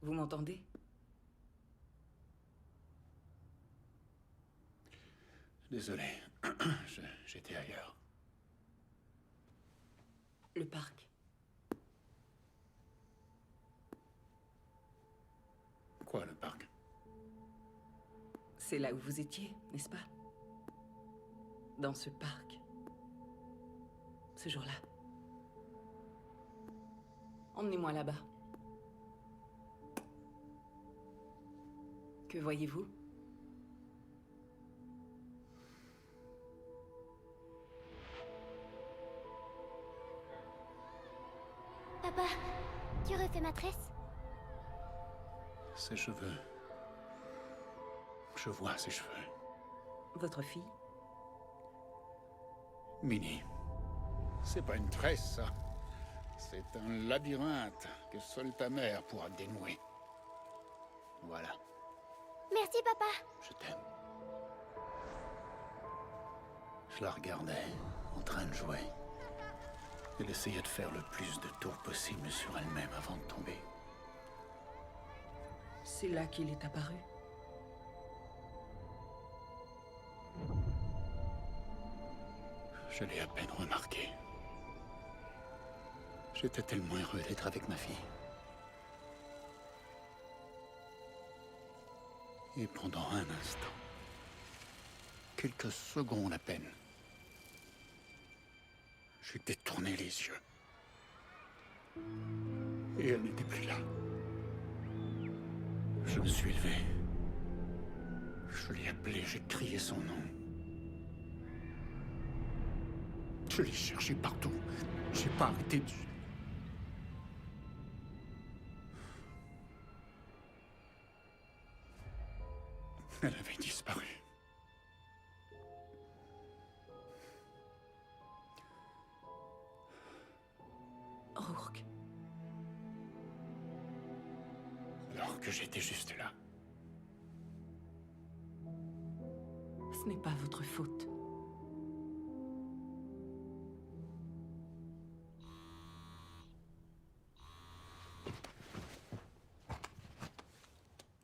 Vous m'entendez? Désolé, j'étais ailleurs. Le parc. Quoi, le parc? C'est là où vous étiez, n'est-ce pas? Dans ce parc. Ce jour-là. Emmenez-moi là-bas. Que voyez-vous? Papa, tu refais ma tresse? Ses cheveux. Je vois ses cheveux. Votre fille? Minnie. C'est pas une tresse, ça. C'est un labyrinthe que seule ta mère pourra dénouer. Voilà, Merci, papa. je t'aime. Je la regardais, en train de jouer. Elle essayait de faire le plus de tours possible sur elle-même avant de tomber. C'est là qu'il est apparu. Je l'ai à peine remarqué. J'étais tellement heureux d'être avec ma fille. Et pendant un instant, quelques secondes à peine, j'ai détourné les yeux. Et elle n'était plus là. Je me suis levé. Je l'ai appelé, j'ai crié son nom. Je l'ai cherché partout. J'ai pas arrêté de... Elle avait disparu. Rourke. Alors que j'étais juste là. Ce n'est pas votre faute.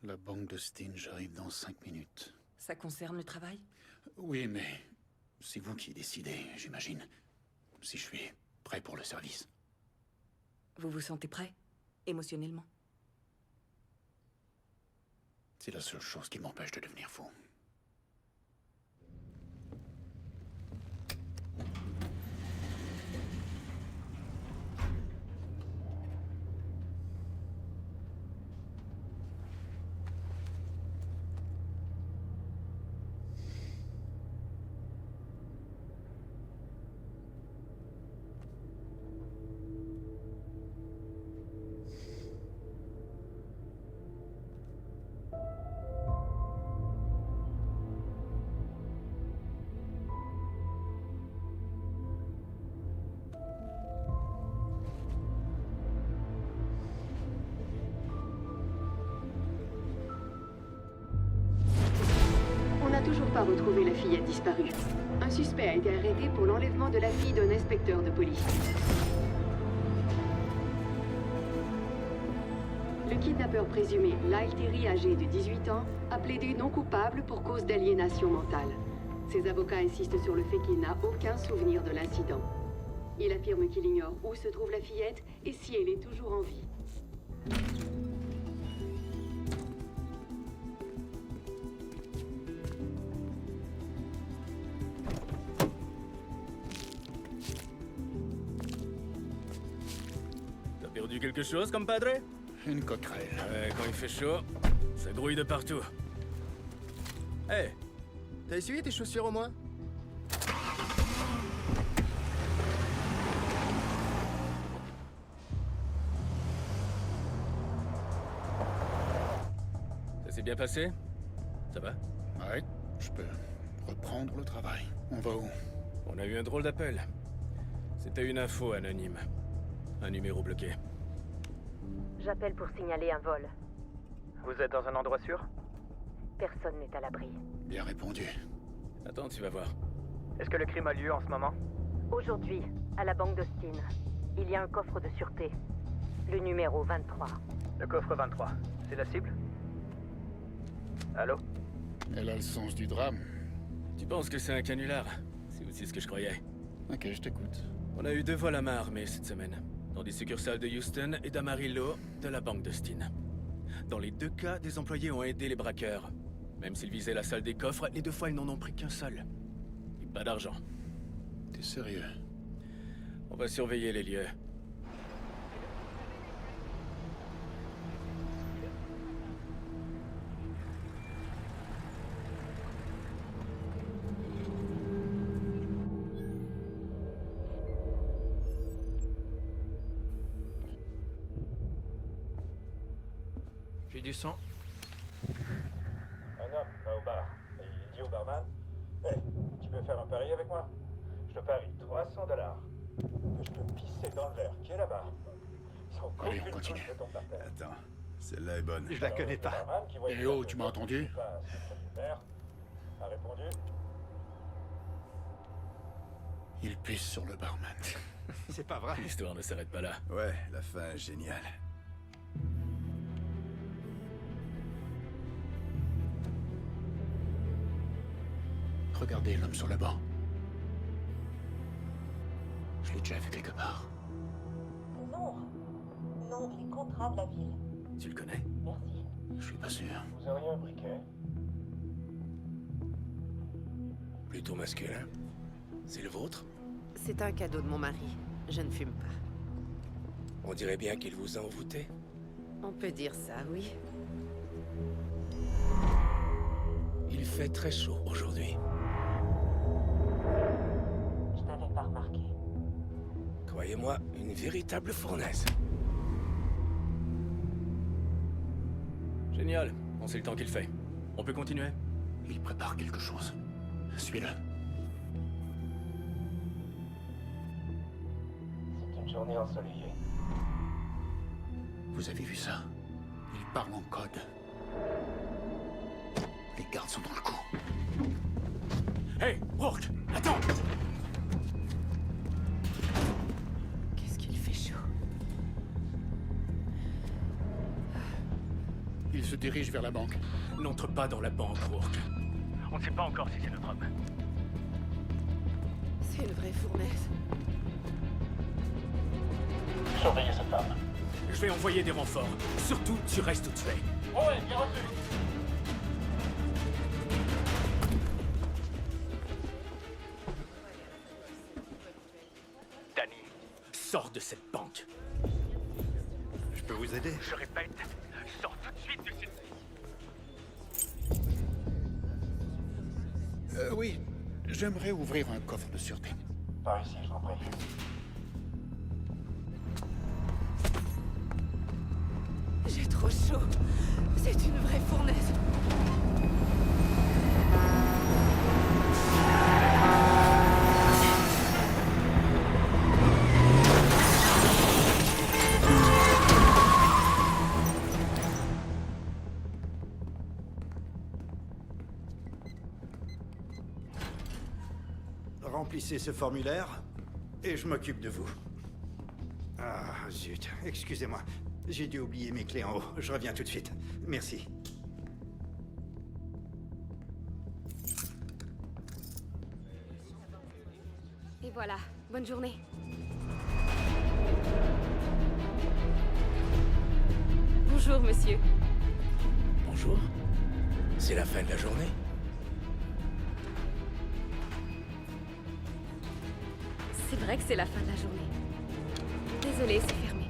La banque de Steen, j'arrive dans 5 minutes. Ça concerne le travail? Oui, mais c'est vous qui décidez, j'imagine. Si je suis prêt pour le service. Vous vous sentez prêt? Émotionnellement? C'est la seule chose qui m'empêche de devenir fou. On n'a toujours pas retrouvé la fillette disparue. Un suspect a été arrêté pour l'enlèvement de la fille d'un inspecteur de police. Le kidnappeur présumé, Lyle Terry, âgé de 18 ans, a plaidé non coupable pour cause d'aliénation mentale. Ses avocats insistent sur le fait qu'il n'a aucun souvenir de l'incident. Il affirme qu'il ignore où se trouve la fillette et si elle est toujours en vie. T'as perdu quelque chose, compadre? Une coquerelle. Ouais, quand il fait chaud, ça grouille de partout. Hé, t'as essuyé tes chaussures au moins? Ça s'est bien passé? Ça va? Ouais, je peux reprendre le travail. On va où? On a eu un drôle d'appel. C'était une info anonyme. Un numéro bloqué. J'appelle pour signaler un vol. Vous êtes dans un endroit sûr? Personne n'est à l'abri. Bien répondu. Attends, tu vas voir. Est-ce que le crime a lieu en ce moment? Aujourd'hui, à la banque d'Austin, il y a un coffre de sûreté. Le numéro 23. Le coffre 23, c'est la cible? Allô? Elle a le sens du drame. Tu penses que c'est un canular? C'est aussi ce que je croyais. Ok, je t'écoute. On a eu 2 vols à main armés cette semaine, dans des succursales de Houston et d'Amarillo, de la banque d'Austin. Dans les 2 cas, des employés ont aidé les braqueurs. Même s'ils visaient la salle des coffres, les 2 fois ils n'en ont pris qu'un seul. Et pas d'argent. T'es sérieux? On va surveiller les lieux. J'ai du sang. Un homme va au bar et il dit au barman: Hey, tu veux faire un pari avec moi? Je te parie $300 que je peux pisser dans le verre qui est là-bas. Sans Allez, on qu'aucune continue. goutte ne tombe par terre. Attends, celle-là est bonne. Je la connais Le pas. barman qui voyait Eh oh, que tu m'as entendu? je passe le verre a répondu: Il pisse sur le barman. C'est pas vrai. L'histoire ne s'arrête pas là. Ouais, la fin est géniale. Regardez l'homme sur le banc. Je l'ai déjà vu quelque part. Non. Non, les contrats de la ville. Tu le connais? Merci. Je suis pas sûr. Vous auriez un briquet? Plutôt masculin. C'est le vôtre? C'est un cadeau de mon mari. Je ne fume pas. On dirait bien qu'il vous a envoûté. On peut dire ça, oui. Il fait très chaud aujourd'hui. Je n'avais pas remarqué. Croyez-moi, une véritable fournaise. Génial. On sait le temps qu'il fait. On peut continuer? Il prépare quelque chose. Suis-le. C'est une journée ensoleillée. Vous avez vu ça? Il parle en code. Les gardes sont dans le coup. Hey, Rourke, attends! Qu'est-ce qu'il fait chaud. Il se dirige vers la banque. N'entre pas dans la banque, Rourke. On ne sait pas encore si c'est notre homme. C'est une vraie fournaise. Surveillez cette femme. Je vais envoyer des renforts. Surtout, tu restes où tu es. Oh ouais, bien reçu. Danny, Sors de cette banque. je peux vous aider? Je répète, sors tout de suite de cette... Oui. J'aimerais ouvrir un coffre de sûreté. Par ici, je t'en prie. J'ai trop chaud. C'est une vraie fournaise. Remplissez ce formulaire et je m'occupe de vous. Ah, zut. Excusez-moi. J'ai dû oublier mes clés en haut. Je reviens tout de suite. Merci. Et voilà. Bonne journée. Bonjour, monsieur. Bonjour. C'est la fin de la journée? C'est vrai que c'est la fin de la journée. Désolée, c'est fermé.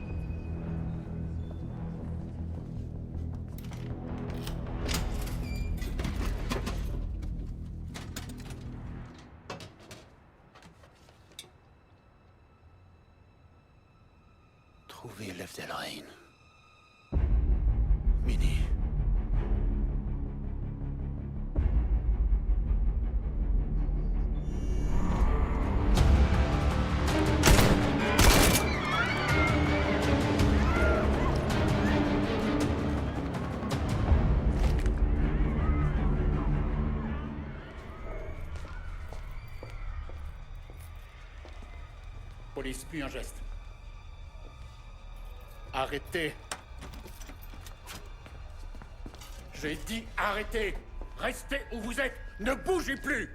Trouvez Leftelrein. Minnie. Police, plus un geste. Arrêtez. J'ai dit arrêtez! Restez où vous êtes! Ne bougez plus!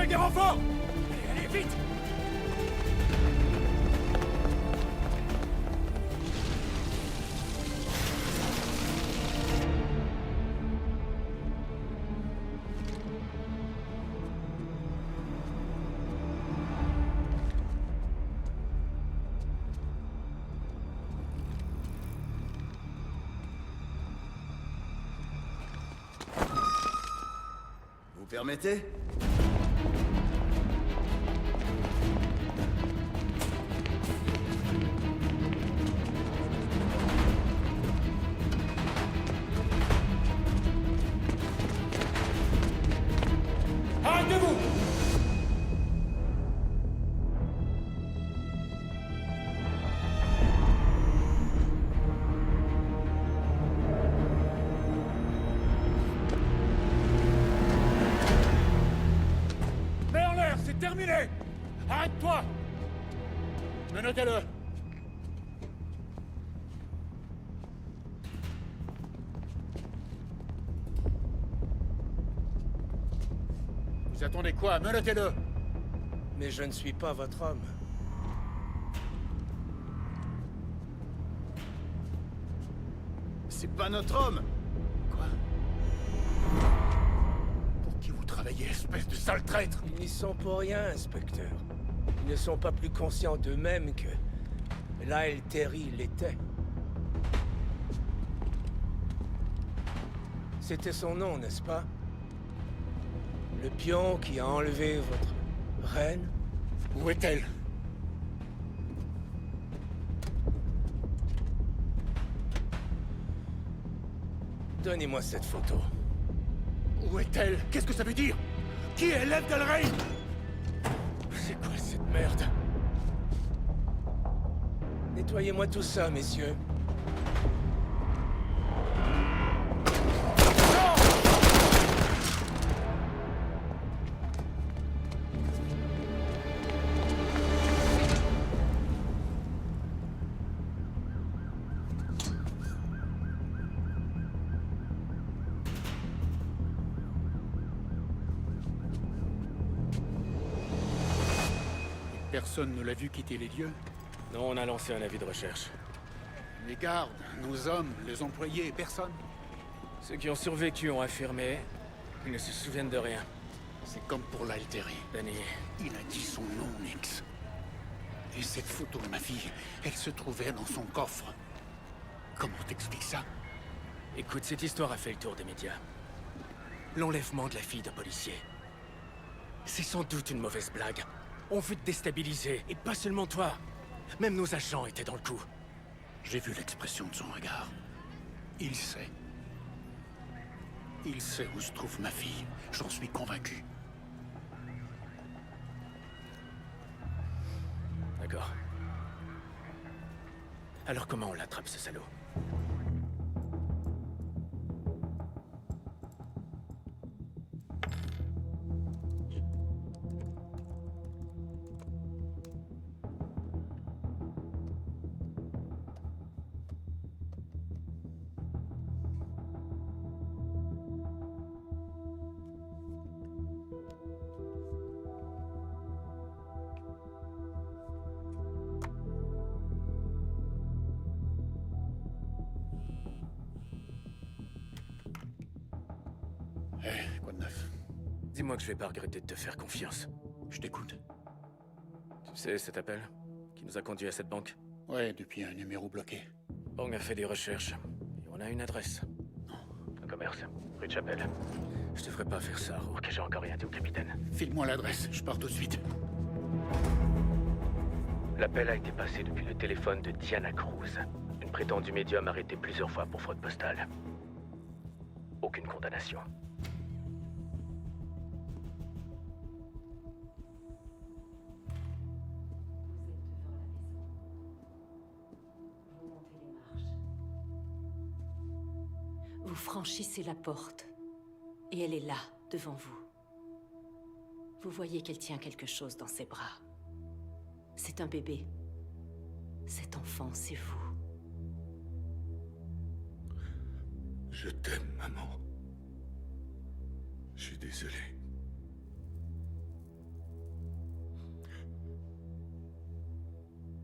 Des renforts! Allez, allez, vite! Vous permettez? Arrêtez-vous! Mets en l'air, c'est terminé! Arrête-toi! Menotez-le! Vous attendez quoi? Menotez-le! Mais je ne suis pas votre homme. C'est pas notre homme! Quoi? Pour qui vous travaillez, espèce de sale traître? Ils n'y sont pour rien, inspecteur. Ils ne sont pas plus conscients d'eux-mêmes que Lyle Terry l'était. C'était son nom, n'est-ce pas? Le pion qui a enlevé votre reine? Où est-elle? Donnez-moi cette photo. Où est-elle? Qu'est-ce que ça veut dire? Qui est l'élève d'Elrain? C'est quoi cette merde? Nettoyez-moi tout ça, messieurs. Personne ne l'a vu quitter les lieux? Non, on a lancé un avis de recherche. Les gardes, nos hommes, les employés, personne? Ceux qui ont survécu ont affirmé qu'ils ne se souviennent de rien. C'est comme pour Lyle Terry. Danny, Il a dit son nom, Nix. Et cette photo de ma fille, elle se trouvait dans son coffre. Comment t'expliques ça? écoute, cette histoire a fait le tour des médias. L'enlèvement de la fille d'un policier. C'est sans doute une mauvaise blague. On veut te déstabiliser, et pas seulement toi. Même nos agents étaient dans le coup. J'ai vu l'expression de son regard. Il sait. Il sait où se trouve ma fille. J'en suis convaincu. D'accord. Alors comment on l'attrape, ce salaud? Dis-moi que je vais pas regretter de te faire confiance. Je t'écoute. Tu sais, cet appel qui nous a conduits à cette banque? Ouais, depuis un numéro bloqué. Bang a fait des recherches. Et on a une adresse. Un commerce, rue de Chapelle. Je te ferai pas faire ça, Rourke, j'ai encore rien dit au capitaine. File-moi l'adresse, je pars tout de suite. L'appel a été passé depuis le téléphone de Diana Cruz, une prétendue médium arrêtée plusieurs fois pour fraude postale. Aucune condamnation. Vous franchissez la porte, et elle est là, devant vous. Vous voyez qu'elle tient quelque chose dans ses bras. C'est un bébé. Cet enfant, c'est vous. Je t'aime, maman. Je suis désolé.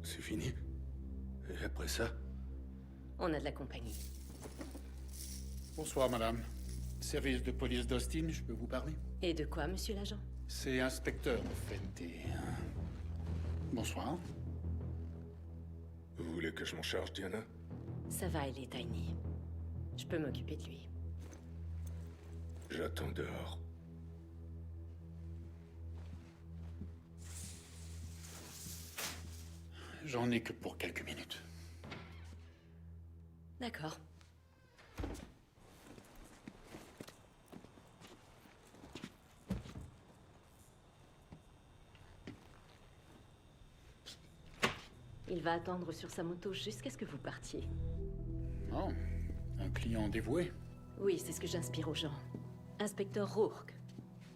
C'est fini? Et après ça? On a de la compagnie. Bonsoir, madame. Service de police d'Austin, je peux vous parler? Et de quoi, monsieur l'agent? C'est inspecteur, en fait, et... Bonsoir. Vous voulez que je m'en charge, Diana? Ça va, il est tiny. Je peux m'occuper de lui. J'attends dehors. J'en ai que pour quelques minutes. D'accord. Il va attendre sur sa moto jusqu'à ce que vous partiez. Oh, un client dévoué. Oui, c'est ce que j'inspire aux gens. Inspecteur Rourke,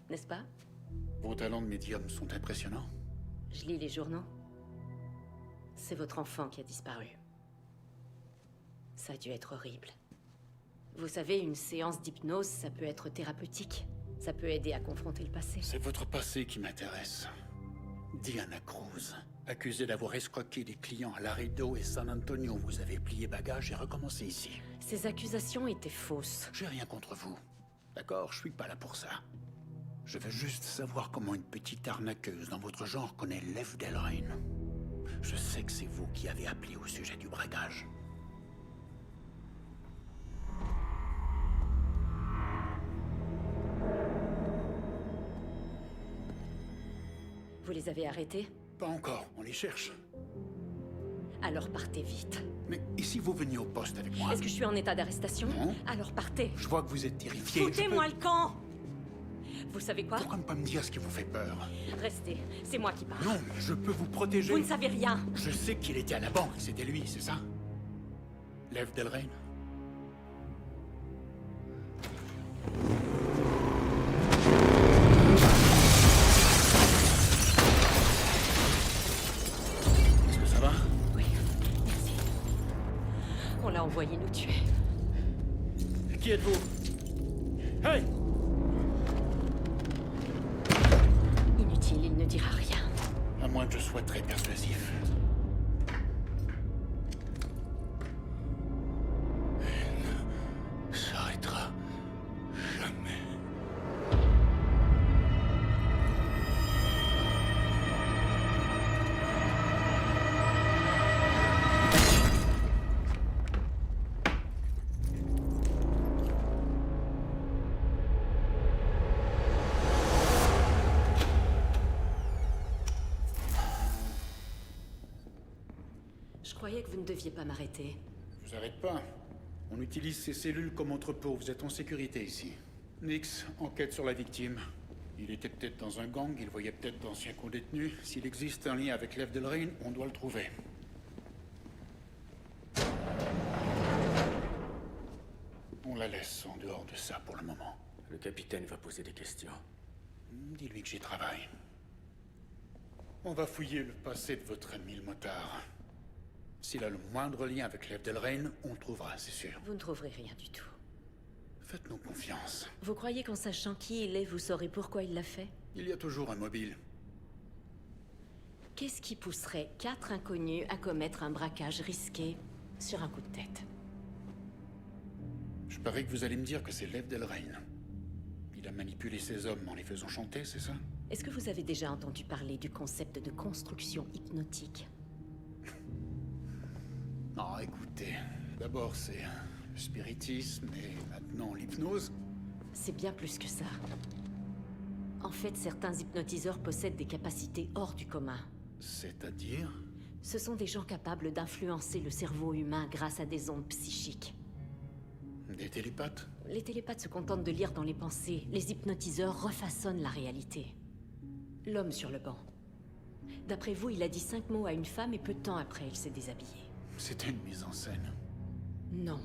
n'est-ce pas? Vos talents de médium sont impressionnants. Je lis les journaux. C'est votre enfant qui a disparu. Ça a dû être horrible. Vous savez, une séance d'hypnose, ça peut être thérapeutique. Ça peut aider à confronter le passé. C'est votre passé qui m'intéresse. Diana Cruz, accusée d'avoir escroqué des clients à Laredo et San Antonio, vous avez plié bagage et recommencé ici. Ces accusations étaient fausses. J'ai rien contre vous. D'accord, je suis pas là pour ça. Je veux juste savoir comment une petite arnaqueuse dans votre genre connaît Lev Delrine. Je sais que c'est vous qui avez appelé au sujet du braquage. Vous les avez arrêtés? Pas encore, on les cherche. Alors partez vite. Mais et si vous veniez au poste avec moi? Est-ce que je suis en état d'arrestation? Non. Alors partez. Je vois que vous êtes terrifié. Foutez-moi le camp! Vous savez quoi? Pourquoi ne pas me dire ce qui vous fait peur? Restez, c'est moi qui parle. Non, je peux vous protéger. Vous ne savez rien. Je sais qu'il était à la banque, c'était lui, c'est ça? Lev Delrine? Est-ce que ça va? Oui, merci. On l'a envoyé nous tuer. Qui êtes-vous? Hey! Inutile, il ne dira rien. À moins que je sois très persuasif. Elle ne s'arrêtera jamais. Je croyais que vous ne deviez pas m'arrêter. Je vous arrête pas. On utilise ces cellules comme entrepôt. Vous êtes en sécurité ici. Nix, enquête sur la victime. Il était peut-être dans un gang, il voyait peut-être d'anciens co-détenus. S'il existe un lien avec Lev Delrine, on doit le trouver. On la laisse en dehors de ça pour le moment. Le capitaine va poser des questions. Dis-lui que j'y travaille. On va fouiller le passé de votre ami le motard. S'il a le moindre lien avec Lev Delrine, on le trouvera, c'est sûr. Vous ne trouverez rien du tout. Faites-nous confiance. Vous croyez qu'en sachant qui il est, vous saurez pourquoi il l'a fait? Il y a toujours un mobile. Qu'est-ce qui pousserait 4 inconnus à commettre un braquage risqué sur un coup de tête? Je parie que vous allez me dire que c'est Lev Delrine. Il Il a manipulé ses hommes en les faisant chanter, c'est ça? Est-ce que vous avez déjà entendu parler du concept de construction hypnotique? Non, écoutez, d'abord c'est le spiritisme et maintenant l'hypnose. C'est bien plus que ça. En fait, certains hypnotiseurs possèdent des capacités hors du commun. C'est-à-dire? Ce sont des gens capables d'influencer le cerveau humain grâce à des ondes psychiques. Des télépathes? Les télépathes se contentent de lire dans les pensées. Les hypnotiseurs refaçonnent la réalité. L'homme sur le banc. D'après vous, il a dit 5 mots à une femme et peu de temps après, elle s'est déshabillée. C'était une mise en scène. Non.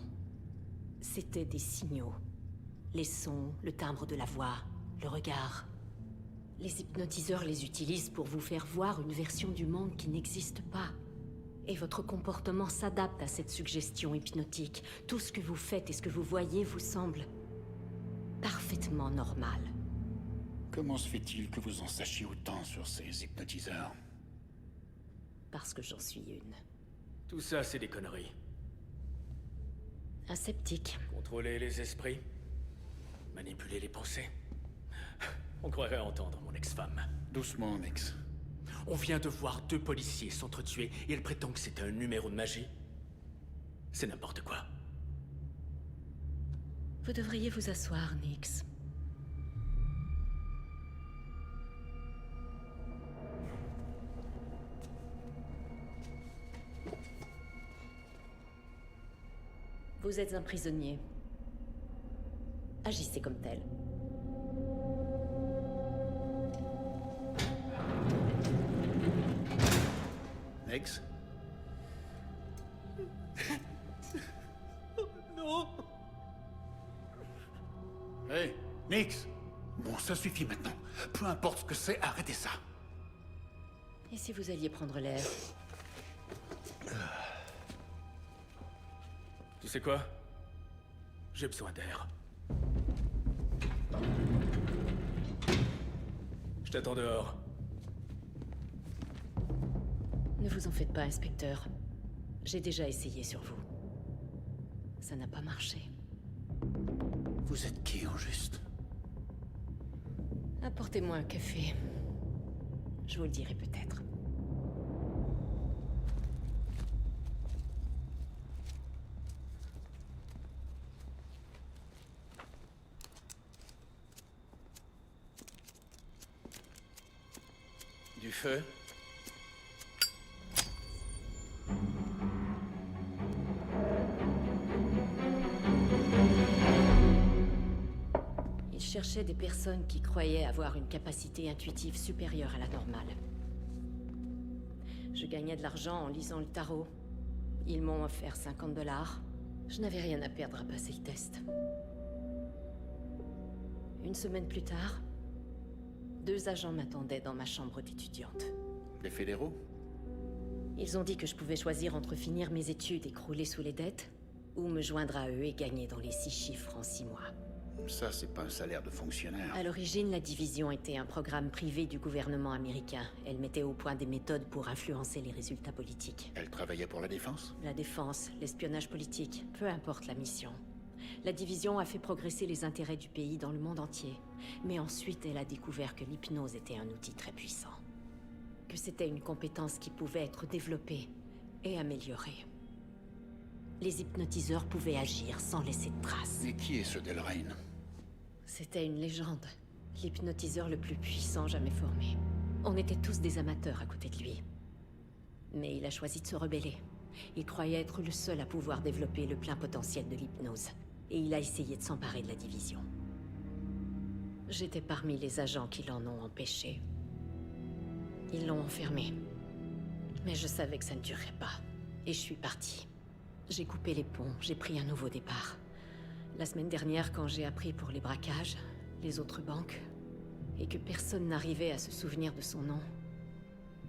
C'était des signaux. Les sons, le timbre de la voix, le regard. Les hypnotiseurs les utilisent pour vous faire voir une version du monde qui n'existe pas. Et votre comportement s'adapte à cette suggestion hypnotique. Tout ce que vous faites et ce que vous voyez vous semble parfaitement normal. Comment se fait-il que vous en sachiez autant sur ces hypnotiseurs? Parce que j'en suis une. Tout ça, c'est des conneries. Un sceptique. Contrôler les esprits, manipuler les pensées. On croirait entendre mon ex-femme. Doucement, Nix. On vient de voir 2 policiers s'entretuer et elle prétend que c'était un numéro de magie. C'est n'importe quoi. Vous devriez vous asseoir, Nix. Vous êtes un prisonnier. Agissez comme tel. Nix? Non! Hey, Nix! Bon, ça suffit maintenant. Peu importe ce que c'est, arrêtez ça. Et si vous alliez prendre l'air? Tu sais quoi? J'ai besoin d'air. Je t'attends dehors. Ne vous en faites pas, inspecteur. J'ai déjà essayé sur vous. Ça n'a pas marché. Vous êtes qui, en juste? Apportez-moi un café. Je vous le dirai peut-être. Du feu? Il cherchait des personnes qui croyaient avoir une capacité intuitive supérieure à la normale. Je gagnais de l'argent en lisant le tarot. Ils m'ont offert 50 $. Je n'avais rien à perdre à passer le test. Une semaine plus tard, 2 agents m'attendaient dans ma chambre d'étudiante. Les fédéraux? Ils ont dit que je pouvais choisir entre finir mes études et crouler sous les dettes, ou me joindre à eux et gagner dans les 6 chiffres en 6 mois. Ça, c'est pas un salaire de fonctionnaire. À l'origine, la division était un programme privé du gouvernement américain. Elle mettait au point des méthodes pour influencer les résultats politiques. Elle travaillait pour la défense? La défense, l'espionnage politique, peu importe la mission. La division a fait progresser les intérêts du pays dans le monde entier. Mais ensuite, elle a découvert que l'hypnose était un outil très puissant. Que c'était une compétence qui pouvait être développée et améliorée. Les hypnotiseurs pouvaient agir sans laisser de traces. Et qui est ce Delrain? C'était une légende. L'hypnotiseur le plus puissant jamais formé. On était tous des amateurs à côté de lui. Mais il a choisi de se rebeller. Il croyait être le seul à pouvoir développer le plein potentiel de l'hypnose. Et il a essayé de s'emparer de la division. J'étais parmi les agents qui l'en ont empêché. Ils l'ont enfermé. Mais je savais que ça ne durerait pas. Et je suis partie. J'ai coupé les ponts, j'ai pris un nouveau départ. La semaine dernière, quand j'ai appris pour les braquages, les autres banques, et que personne n'arrivait à se souvenir de son nom,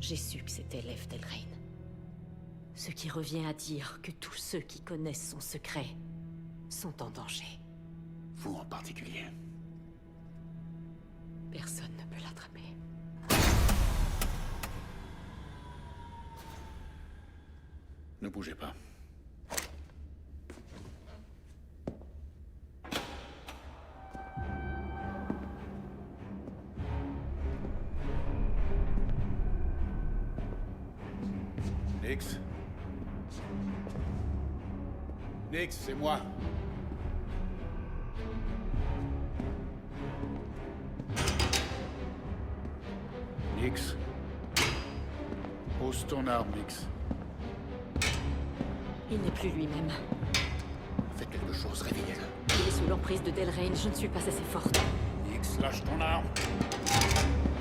j'ai su que c'était Lev Delrain. Ce qui revient à dire que tous ceux qui connaissent son secret sont en danger. Vous en particulier. Personne ne peut l'attraper. Ne bougez pas. Nix. Nix, c'est moi. Nix. Pose ton arme, Nix. Il n'est plus lui-même. Faites quelque chose, réveillez-le. Il est sous l'emprise de Delrain, je ne suis pas assez forte. Nix, lâche ton arme.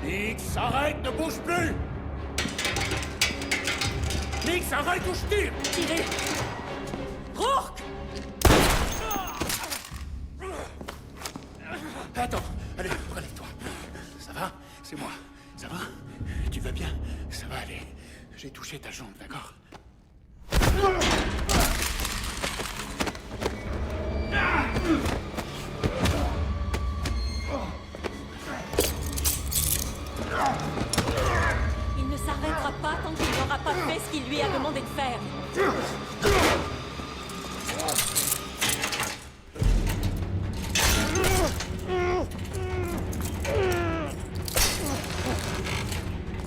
Nix, arrête, ne bouge plus. Nix, arrête ou je tire. Tirez. Rourke! Attends, allez, relève-toi. Ça va? C'est moi. Ça va? Tu vas bien? Ça va aller. J'ai touché ta jambe, d'accord? Il ne s'arrêtera pas tant qu'il n'aura pas fait ce qu'il lui a demandé de faire.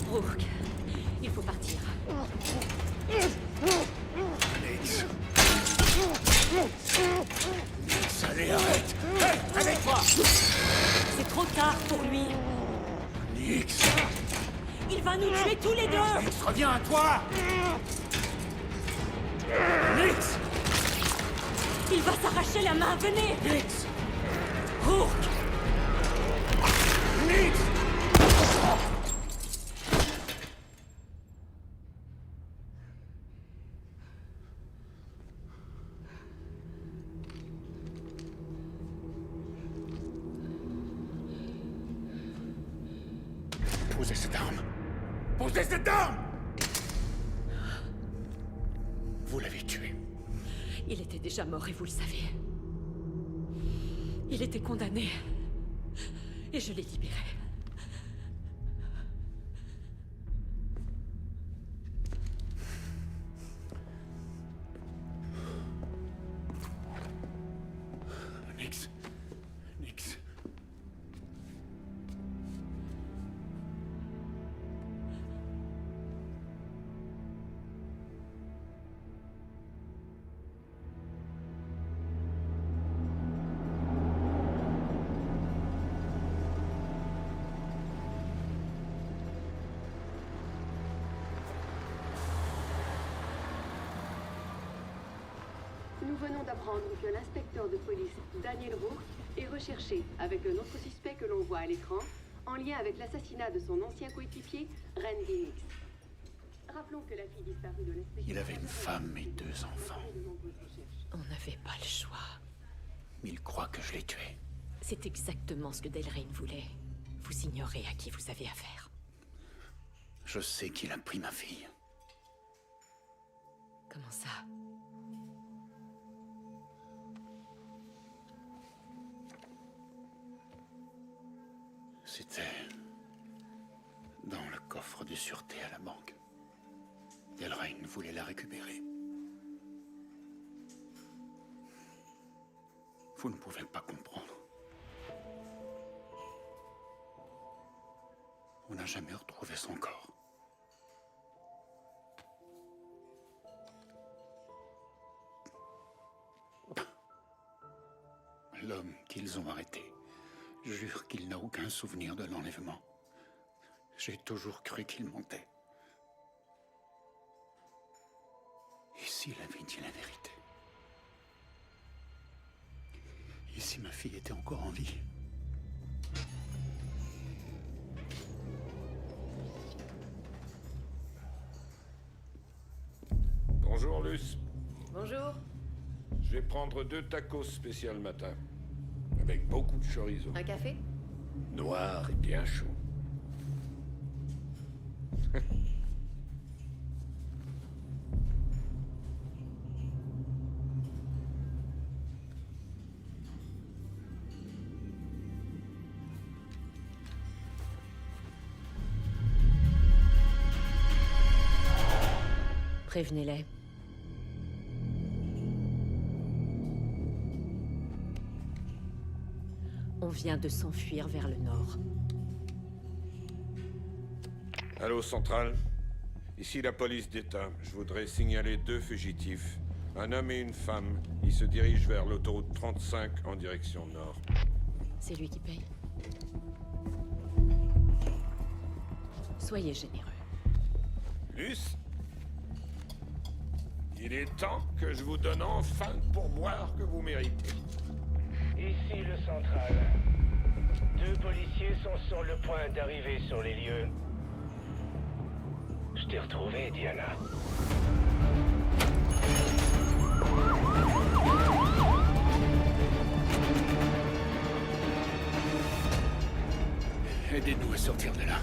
Rourke, il faut partir. Nix. Nix, allez, arrête. Hey, avec moi. C'est trop tard pour lui. Nix. Il va nous tuer tous les deux. Nix, reviens à toi. Nix. Il va s'arracher la main, venez. Nix. Rourke. Nix. Posez cette arme. Posez cette arme. Vous l'avez tué. Il était déjà mort et vous le savez. Il était condamné. Et je l'ai libéré. Nix. Nix. Nous venons d'apprendre que l'inspecteur de police Daniel Rourke est recherché avec un autre suspect que l'on voit à l'écran, en lien avec l'assassinat de son ancien coéquipier, Randy Nix. Rappelons que la fille disparue de l'inspecteur... Il avait une femme et 2 enfants. On n'avait pas le choix. Il croit que je l'ai tué. C'est exactement ce que Delrain voulait. Vous ignorez à qui vous avez affaire. Je sais qu'il a pris ma fille. Comment ça? C'était dans le coffre de sûreté à la banque. Delrain voulait la récupérer. Vous ne pouvez pas comprendre. On n'a jamais retrouvé son corps. L'homme qu'ils ont arrêté jure qu'il n'a aucun souvenir de l'enlèvement. J'ai toujours cru qu'il mentait. Et s'il avait dit la vérité? Et si ma fille était encore en vie? Bonjour, Luce. Bonjour. Je vais prendre 2 tacos spécial matin. Avec beaucoup de chorizo. Un café? Noir et bien chaud. Prévenez-les. On vient de s'enfuir vers le nord. Allô, Centrale? Ici la police d'État. Je voudrais signaler 2 fugitifs. Un homme et une femme. Ils se dirigent vers l'autoroute 35 en direction nord. C'est lui qui paye. Soyez généreux. Luce, il est temps que je vous donne enfin le pourboire que vous méritez. Ici le central. 2 policiers sont sur le point d'arriver sur les lieux. Je t'ai retrouvé, Diana. Aidez-nous à sortir de là.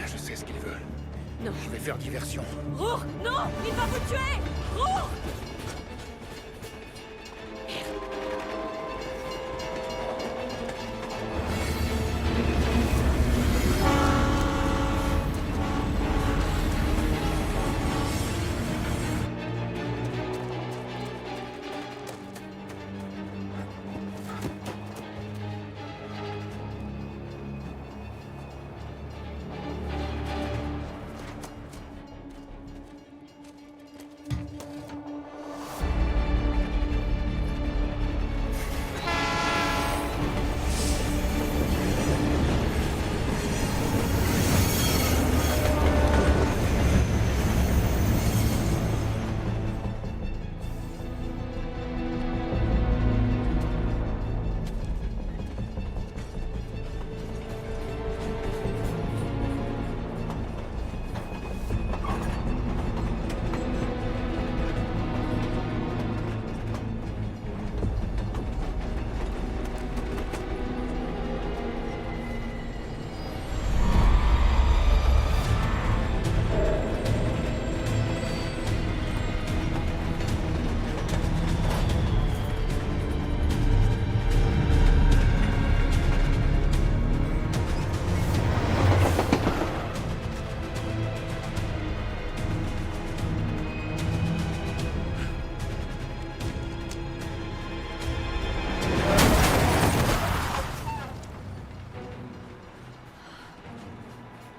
Je sais ce qu'ils veulent. Non. Je vais faire diversion. Rourke, non! Il va vous tuer! Rourke!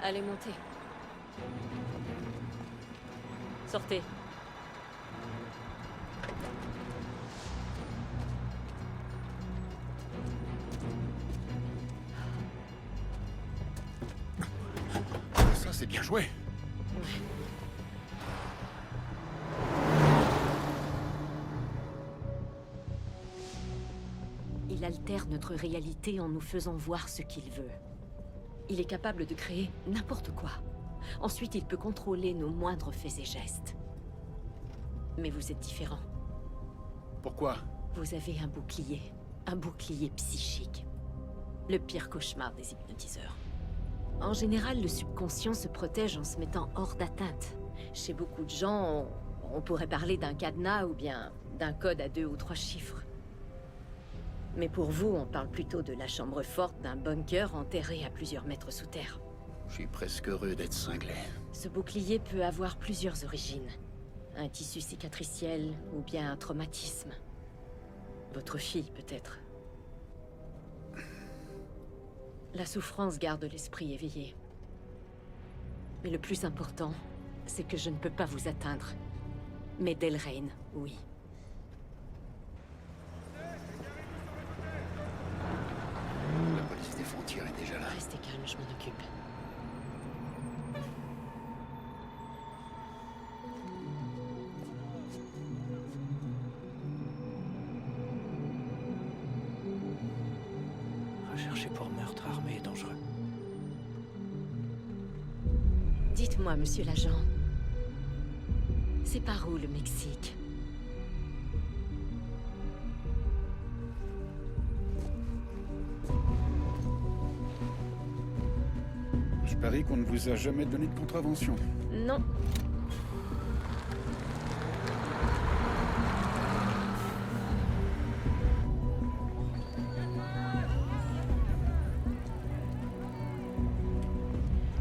Allez, montez. Sortez. Ça, c'est bien joué. Il altère notre réalité en nous faisant voir ce qu'il veut. Il est capable de créer n'importe quoi. Ensuite, il peut contrôler nos moindres faits et gestes. Mais vous êtes différent. Pourquoi? Vous avez un bouclier psychique. Le pire cauchemar des hypnotiseurs. En général, le subconscient se protège en se mettant hors d'atteinte. Chez beaucoup de gens, on pourrait parler d'un cadenas ou bien d'un code à 2 ou 3 chiffres. Mais pour vous, on parle plutôt de la chambre forte d'un bunker enterré à plusieurs mètres sous terre. Je suis presque heureux d'être cinglé. Ce bouclier peut avoir plusieurs origines. Un tissu cicatriciel ou bien un traumatisme. Votre fille, peut-être. La souffrance garde l'esprit éveillé. Mais le plus important, c'est que je ne peux pas vous atteindre. Mais Delraine, oui. La police des frontières est déjà là. Restez calme, je m'en occupe. Recherché pour meurtre armé et dangereux. Dites-moi, monsieur l'agent. C'est par où le Mexique? Je parie qu'on ne vous a jamais donné de contravention. Non.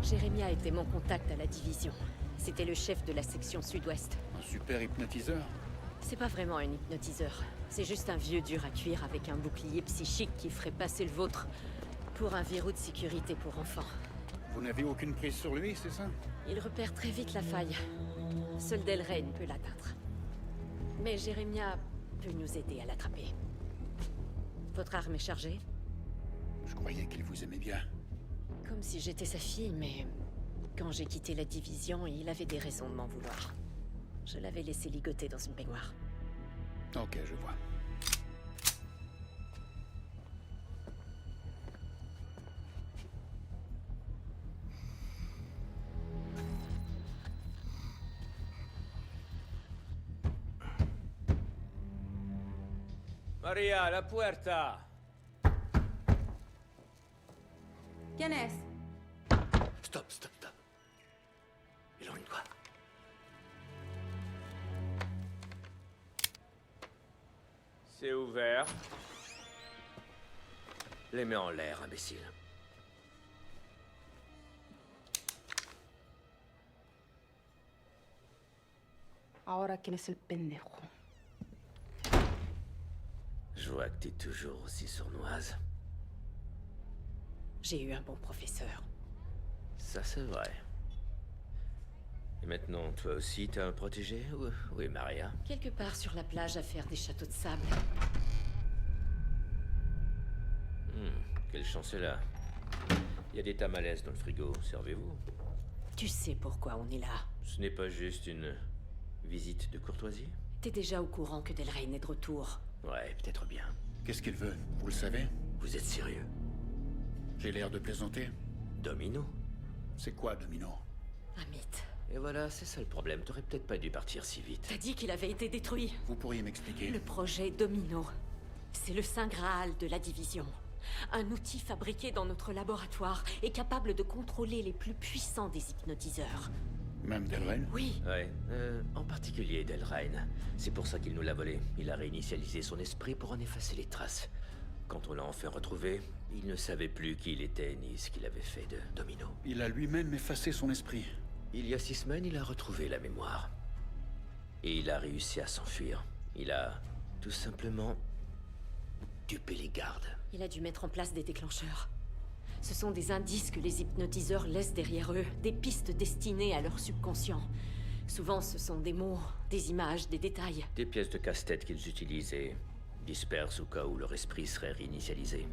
Jérémia était mon contact à la division. C'était le chef de la section sud-ouest. Un super hypnotiseur. C'est pas vraiment un hypnotiseur. C'est juste un vieux dur à cuire avec un bouclier psychique qui ferait passer le vôtre pour un verrou de sécurité pour enfants. Vous n'avez aucune prise sur lui, c'est ça? Il repère très vite la faille. Seul Delrain peut l'atteindre. Mais Jérémia peut nous aider à l'attraper. Votre arme est chargée? Je croyais qu'il vous aimait bien. Comme si j'étais sa fille, mais... Quand j'ai quitté la division, il avait des raisons de m'en vouloir. Je l'avais laissé ligoter dans une baignoire. Ok, je vois. Maria, la puerta. ¿Quién es? Stop, stop, stop. Éloigne-toi. C'est ouvert. Les mets en l'air, imbécile. Ahora quién es el pendejo. Je vois que t'es toujours aussi sournoise. J'ai eu un bon professeur. Ça, c'est vrai. Et maintenant, toi aussi, t'as un protégé? Oui, Maria. Quelque part sur la plage à faire des châteaux de sable. Quelle chance est là. Il y a des tamales dans le frigo, servez-vous. Tu sais pourquoi on est là. Ce n'est pas juste une visite de courtoisie? T'es déjà au courant que Delrain est de retour. Ouais, peut-être bien. Qu'est-ce qu'il veut? Vous le savez? Vous êtes sérieux? J'ai l'air de plaisanter? Domino? C'est quoi, Domino? Un mythe. Et voilà, c'est ça le problème. T'aurais peut-être pas dû partir si vite. T'as dit qu'il avait été détruit. Vous pourriez m'expliquer? Le projet Domino. C'est le Saint Graal de la division. Un outil fabriqué dans notre laboratoire et capable de contrôler les plus puissants des hypnotiseurs. Même Delrain? Oui. Ouais, en particulier Delrain. C'est pour ça qu'il nous l'a volé. Il a réinitialisé son esprit pour en effacer les traces. Quand on l'a enfin retrouvé, il ne savait plus qui il était ni ce qu'il avait fait de Domino. Il a lui-même effacé son esprit. Il y a 6 semaines, il a retrouvé la mémoire. Et il a réussi à s'enfuir. Il a tout simplement dupé les gardes. Il a dû mettre en place des déclencheurs. Ce sont des indices que les hypnotiseurs laissent derrière eux, des pistes destinées à leur subconscient. Souvent, ce sont des mots, des images, des détails. Des pièces de casse-tête qu'ils utilisent et dispersent au cas où leur esprit serait réinitialisé.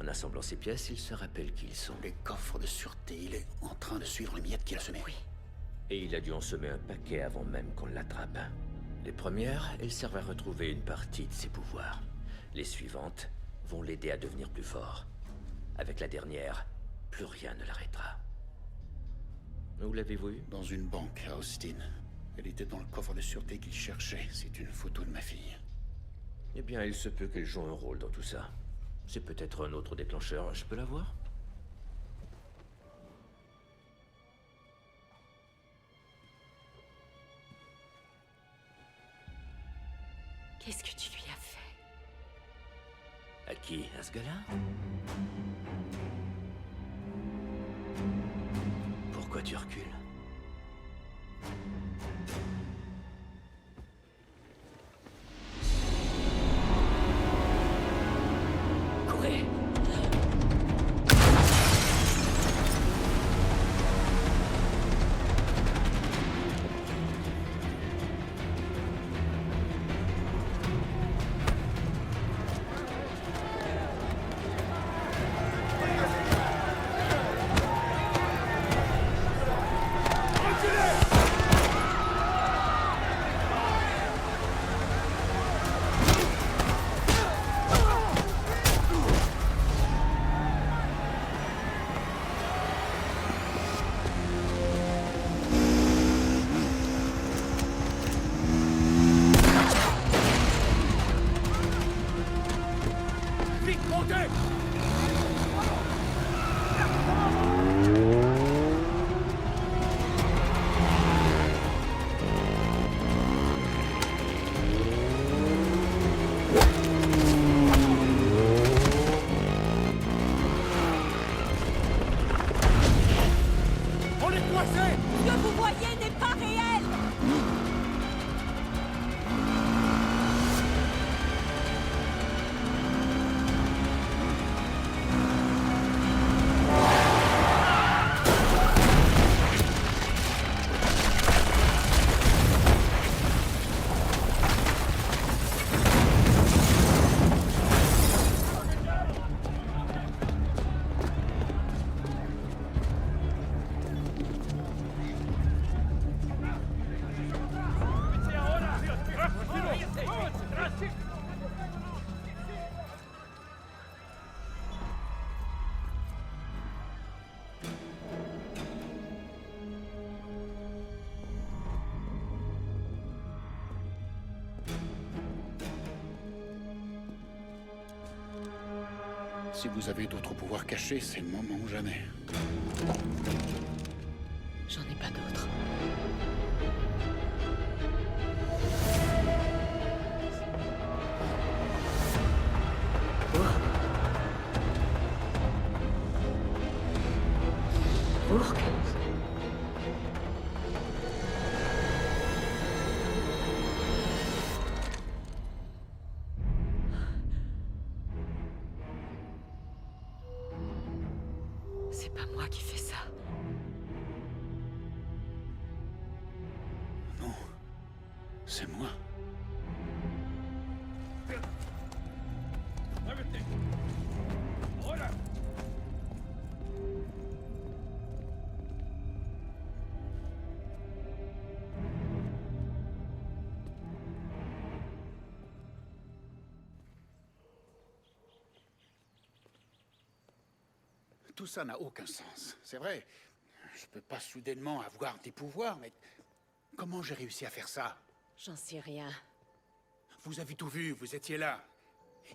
En assemblant ces pièces, ils se rappellent qui ils sont. Les coffres de sûreté, il est en train de suivre les miettes qu'il a semées. Oui. Et il a dû en semer un paquet avant même qu'on l'attrape. Les premières, elles servent à retrouver une partie de ses pouvoirs. Les suivantes vont l'aider à devenir plus fort. Avec la dernière, plus rien ne l'arrêtera. Où l'avez-vous eu? Dans une banque à Austin. Elle était dans le coffre de sûreté qu'il cherchait. C'est une photo de ma fille. Eh bien, il se peut qu'elle joue un rôle dans tout ça. C'est peut-être un autre déclencheur. Je peux la voir? Qu'est-ce que tu lui as fait? À qui? À ce gars-là? Pourquoi tu recules? Courez! Si vous avez d'autres pouvoirs cachés, c'est le moment ou jamais. J'en ai pas d'autres. Rourke. C'est pas moi qui fais ça. Non, c'est moi. Tout ça n'a aucun sens, c'est vrai. Je peux pas soudainement avoir des pouvoirs, mais comment j'ai réussi à faire ça? J'en sais rien. Vous avez tout vu, vous étiez là.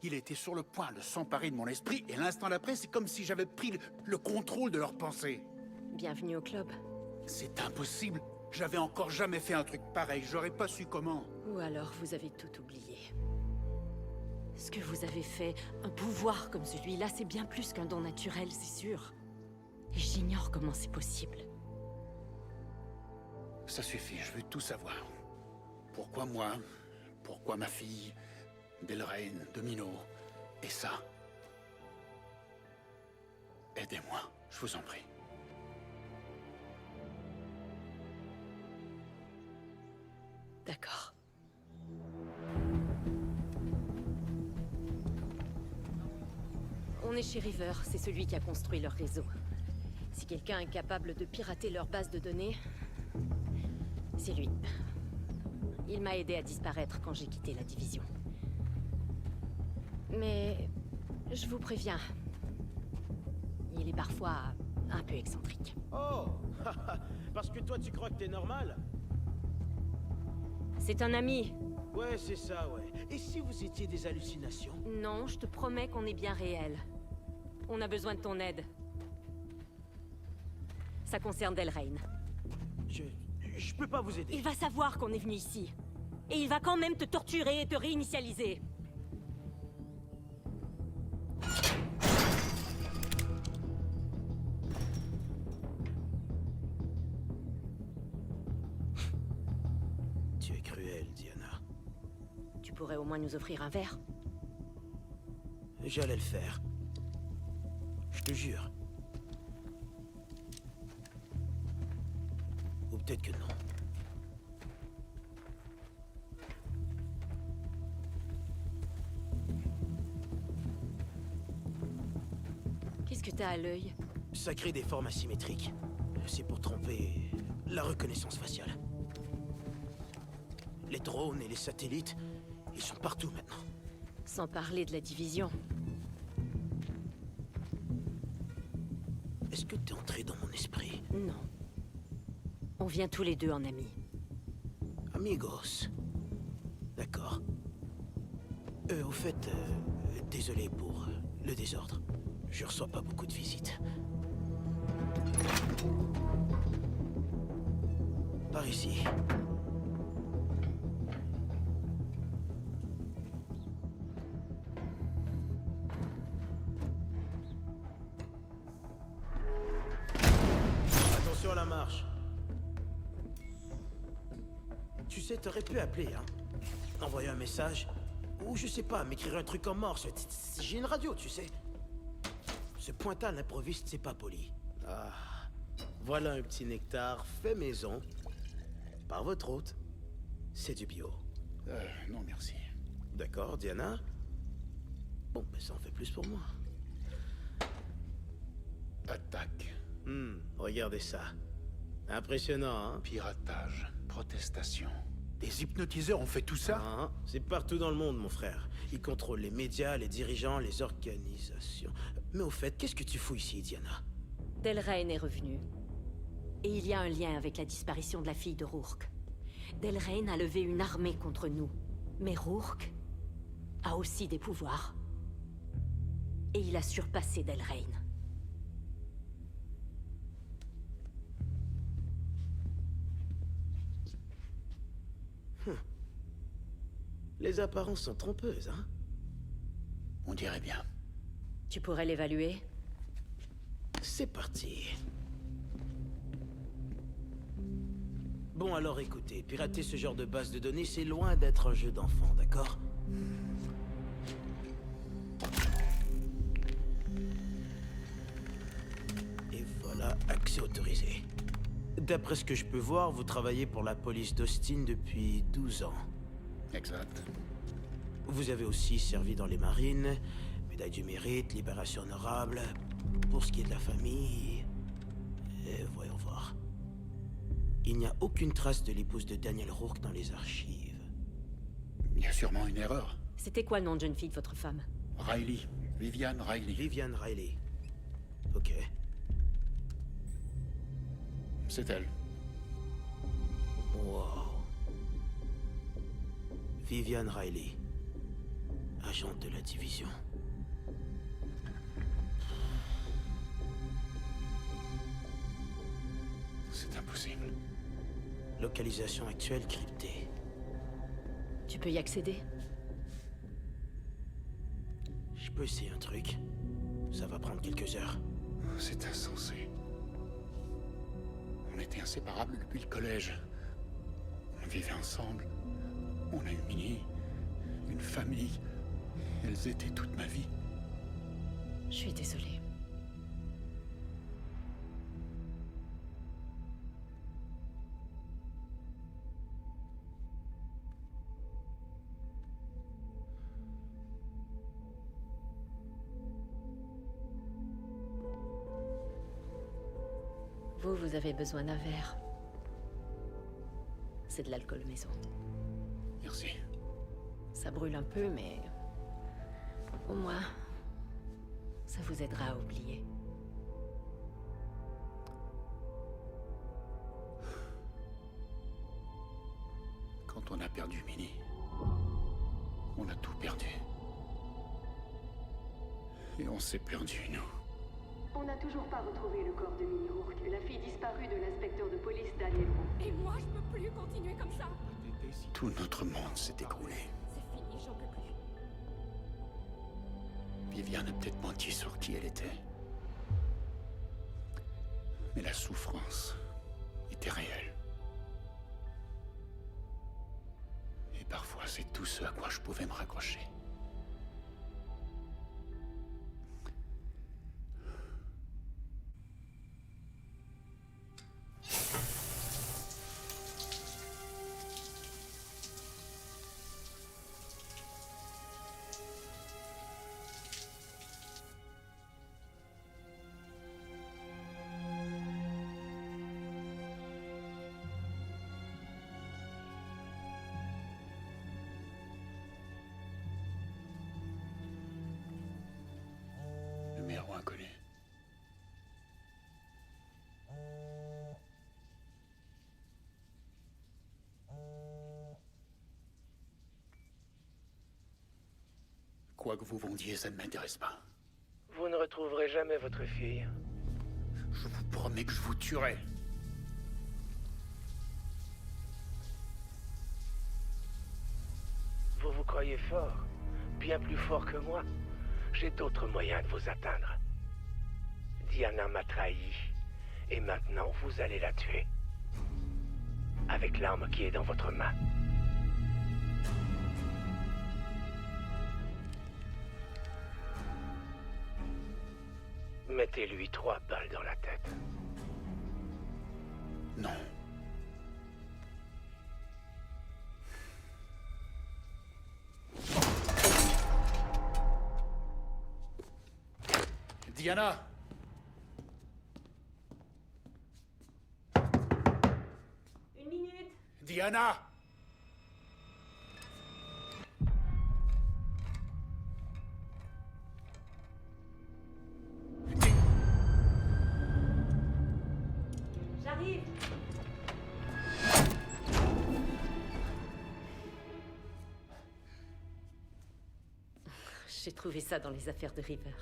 Il était sur le point de s'emparer de mon esprit, et l'instant d'après, c'est comme si j'avais pris le contrôle de leurs pensées. Bienvenue au club. C'est impossible. J'avais encore jamais fait un truc pareil, j'aurais pas su comment. Ou alors vous avez tout oublié. Ce que vous avez fait, un pouvoir comme celui-là, c'est bien plus qu'un don naturel, c'est sûr. Et j'ignore comment c'est possible. Ça suffit, je veux tout savoir. Pourquoi moi? Pourquoi ma fille? Delrain, Domino? Et ça? Aidez-moi, je vous en prie. D'accord. On est chez River, c'est celui qui a construit leur réseau. Si quelqu'un est capable de pirater leur base de données, c'est lui. Il m'a aidé à disparaître quand j'ai quitté la division. Mais je vous préviens, il est parfois un peu excentrique. Oh, parce que toi tu crois que t'es normal? C'est un ami. Ouais, c'est ça, ouais. Et si vous étiez des hallucinations? Non, je te promets qu'on est bien réel. On a besoin de ton aide. Ça concerne Delrain. Je peux pas vous aider. Il va savoir qu'on est venu ici. Et il va quand même te torturer et te réinitialiser. Tu es cruelle, Diana. Tu pourrais au moins nous offrir un verre? J'allais le faire. Je te jure. Ou peut-être que non. Qu'est-ce que t'as à l'œil? Ça crée des formes asymétriques. C'est pour tromper la reconnaissance faciale. Les drones et les satellites, ils sont partout maintenant. Sans parler de la division. Est-ce que t'es entré dans mon esprit? Non. On vient tous les deux en amis. Amigos. D'accord. Au fait, désolé pour le désordre. Je reçois pas beaucoup de visites. Par ici. Attention à la marche. Tu sais, t'aurais pu appeler, hein. Envoyer un message. Ou je sais pas, m'écrire un truc en morse. J'ai une radio, tu sais. Se pointer à l'improviste, c'est pas poli. Ah. Voilà un petit nectar fait maison. Par votre hôte. C'est du bio. Non, merci. D'accord, Diana? Bon, ben ça en fait plus pour moi. Attaque. Regardez ça. Impressionnant, hein? Piratage, protestation. Des hypnotiseurs ont fait tout ça? Ah, c'est partout dans le monde, mon frère. Ils contrôlent les médias, les dirigeants, les organisations. Mais au fait, qu'est-ce que tu fous ici, Diana? Delrain est revenu. Et il y a un lien avec la disparition de la fille de Rourke. Delrain a levé une armée contre nous. Mais Rourke a aussi des pouvoirs. Et il a surpassé Delrain. Les apparences sont trompeuses, hein? On dirait bien. Tu pourrais l'évaluer? C'est parti. Bon, alors écoutez, pirater ce genre de base de données, c'est loin d'être un jeu d'enfant, d'accord? Et voilà, accès autorisé. D'après ce que je peux voir, vous travaillez pour la police d'Austin depuis 12 ans. Exact. Vous avez aussi servi dans les marines, médaille du mérite, libération honorable. Pour ce qui est de la famille... voyons voir. Il n'y a aucune trace de l'épouse de Daniel Rourke dans les archives. Il y a sûrement une erreur. C'était quoi le nom de jeune fille de votre femme? Riley. Vivian Riley. Vivian Riley. Ok. C'est elle. Wow. Vivian Riley. Agente de la division. C'est impossible. Localisation actuelle cryptée. Tu peux y accéder? Je peux essayer un truc. Ça va prendre quelques heures. C'est insensé. On était inséparables depuis le collège. On vivait ensemble. On a une mini, une famille. Elles étaient toute ma vie. Je suis désolée. Vous avez besoin d'un verre. C'est de l'alcool maison. Merci. Ça brûle un peu, mais... au moins, ça vous aidera à oublier. Quand on a perdu Minnie, on a tout perdu. Et on s'est perdu, nous. On n'a toujours pas retrouvé le corps de Minnie Rourke, la fille disparue de l'inspecteur de police Daniel Rourke. Et moi, je peux plus continuer comme ça. Tout notre monde s'est écroulé. C'est fini, j'en peux plus. Viviane a peut-être menti sur qui elle était. Mais la souffrance était réelle. Et parfois, c'est tout ce à quoi je pouvais me raccrocher. Numéro inconnu. Quoi que vous vendiez, ça ne m'intéresse pas. Vous ne retrouverez jamais votre fille. Je vous promets que je vous tuerai. Vous vous croyez fort, bien plus fort que moi. J'ai d'autres moyens de vous atteindre. Diana m'a trahi, et maintenant vous allez la tuer. Avec l'arme qui est dans votre main. Mettez-lui 3 balles dans la tête. Non. Diana! Une minute! Diana! J'arrive! J'ai trouvé ça dans les affaires de River.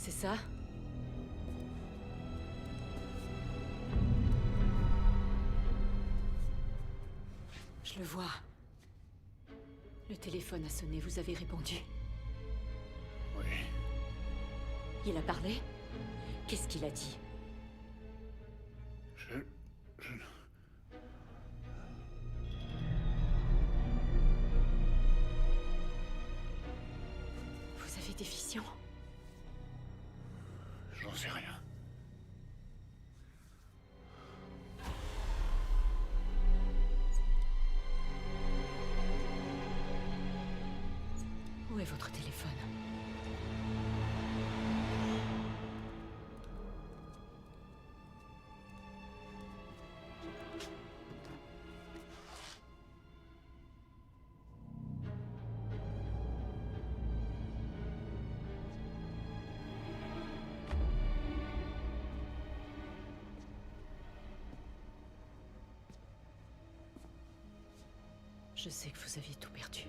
C'est ça? Je le vois. Le téléphone a sonné, vous avez répondu. Oui. Il a parlé? Qu'est-ce qu'il a dit? Je... Vous avez des visions? J'en sais rien. Où est votre téléphone? Je sais que vous aviez tout perdu.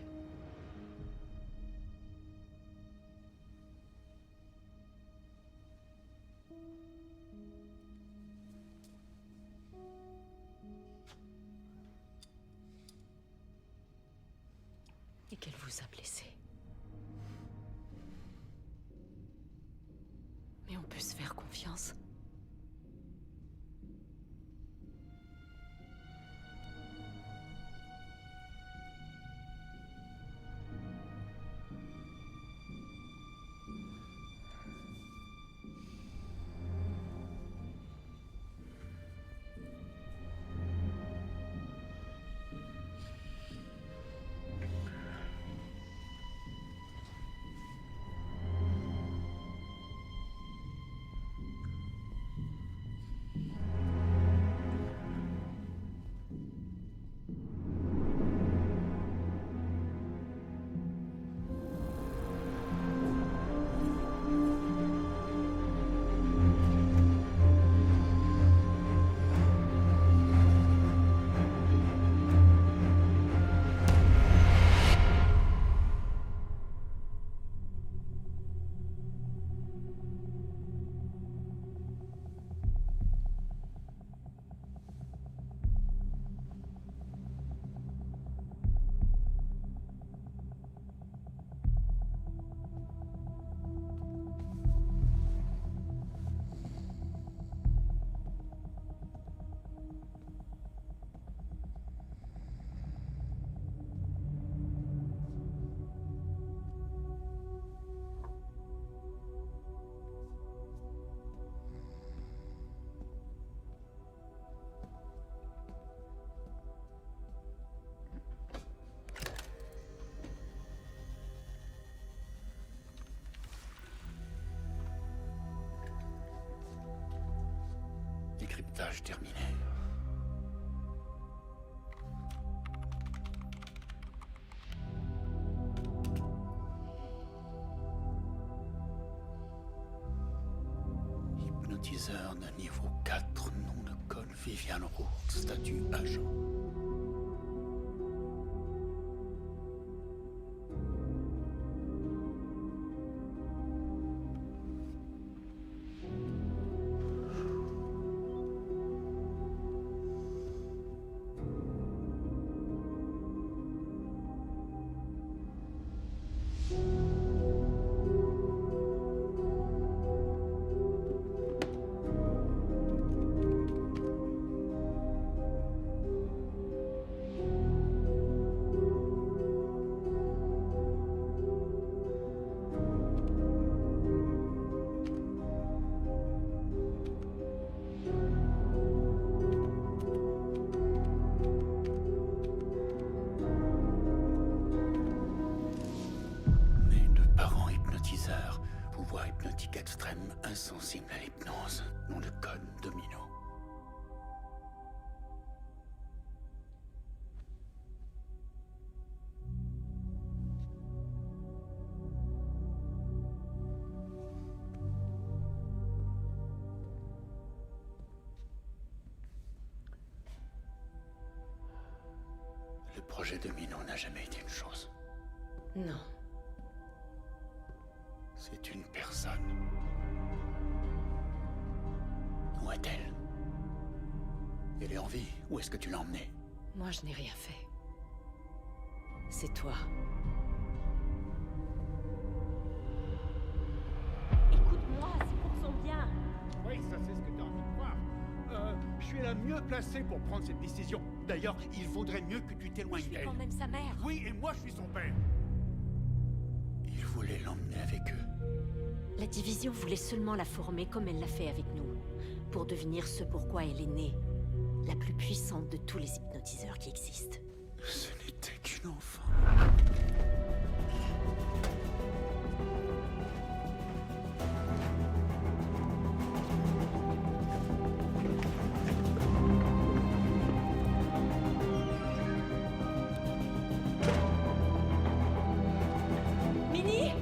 Et qu'elle vous a blessé. Mais on peut se faire confiance. Décryptage terminé. Hypnotiseur de niveau 4, nom de code Vivian Rourke, statut agent. Pouvoir hypnotique extrême, insensible à l'hypnose. Nom de code Domino. Le projet Domino n'a jamais été une chose. Non. C'est une personne. Où est-elle? Elle est en vie. Où est-ce que tu l'as emmenée? Moi, je n'ai rien fait. C'est toi. Écoute-moi, c'est pour son bien. Oui, ça c'est ce que tu as envie de croire. Je suis la mieux placée pour prendre cette décision. D'ailleurs, il vaudrait mieux que tu t'éloignes Je suis d'elle. quand même sa mère. Oui, et moi je suis son père. Ils voulaient l'emmener avec eux. La division voulait seulement la former comme elle l'a fait avec nous, pour devenir ce pourquoi elle est née. La plus puissante de tous les hypnotiseurs qui existent. Ce n'était qu'une enfant. Minnie?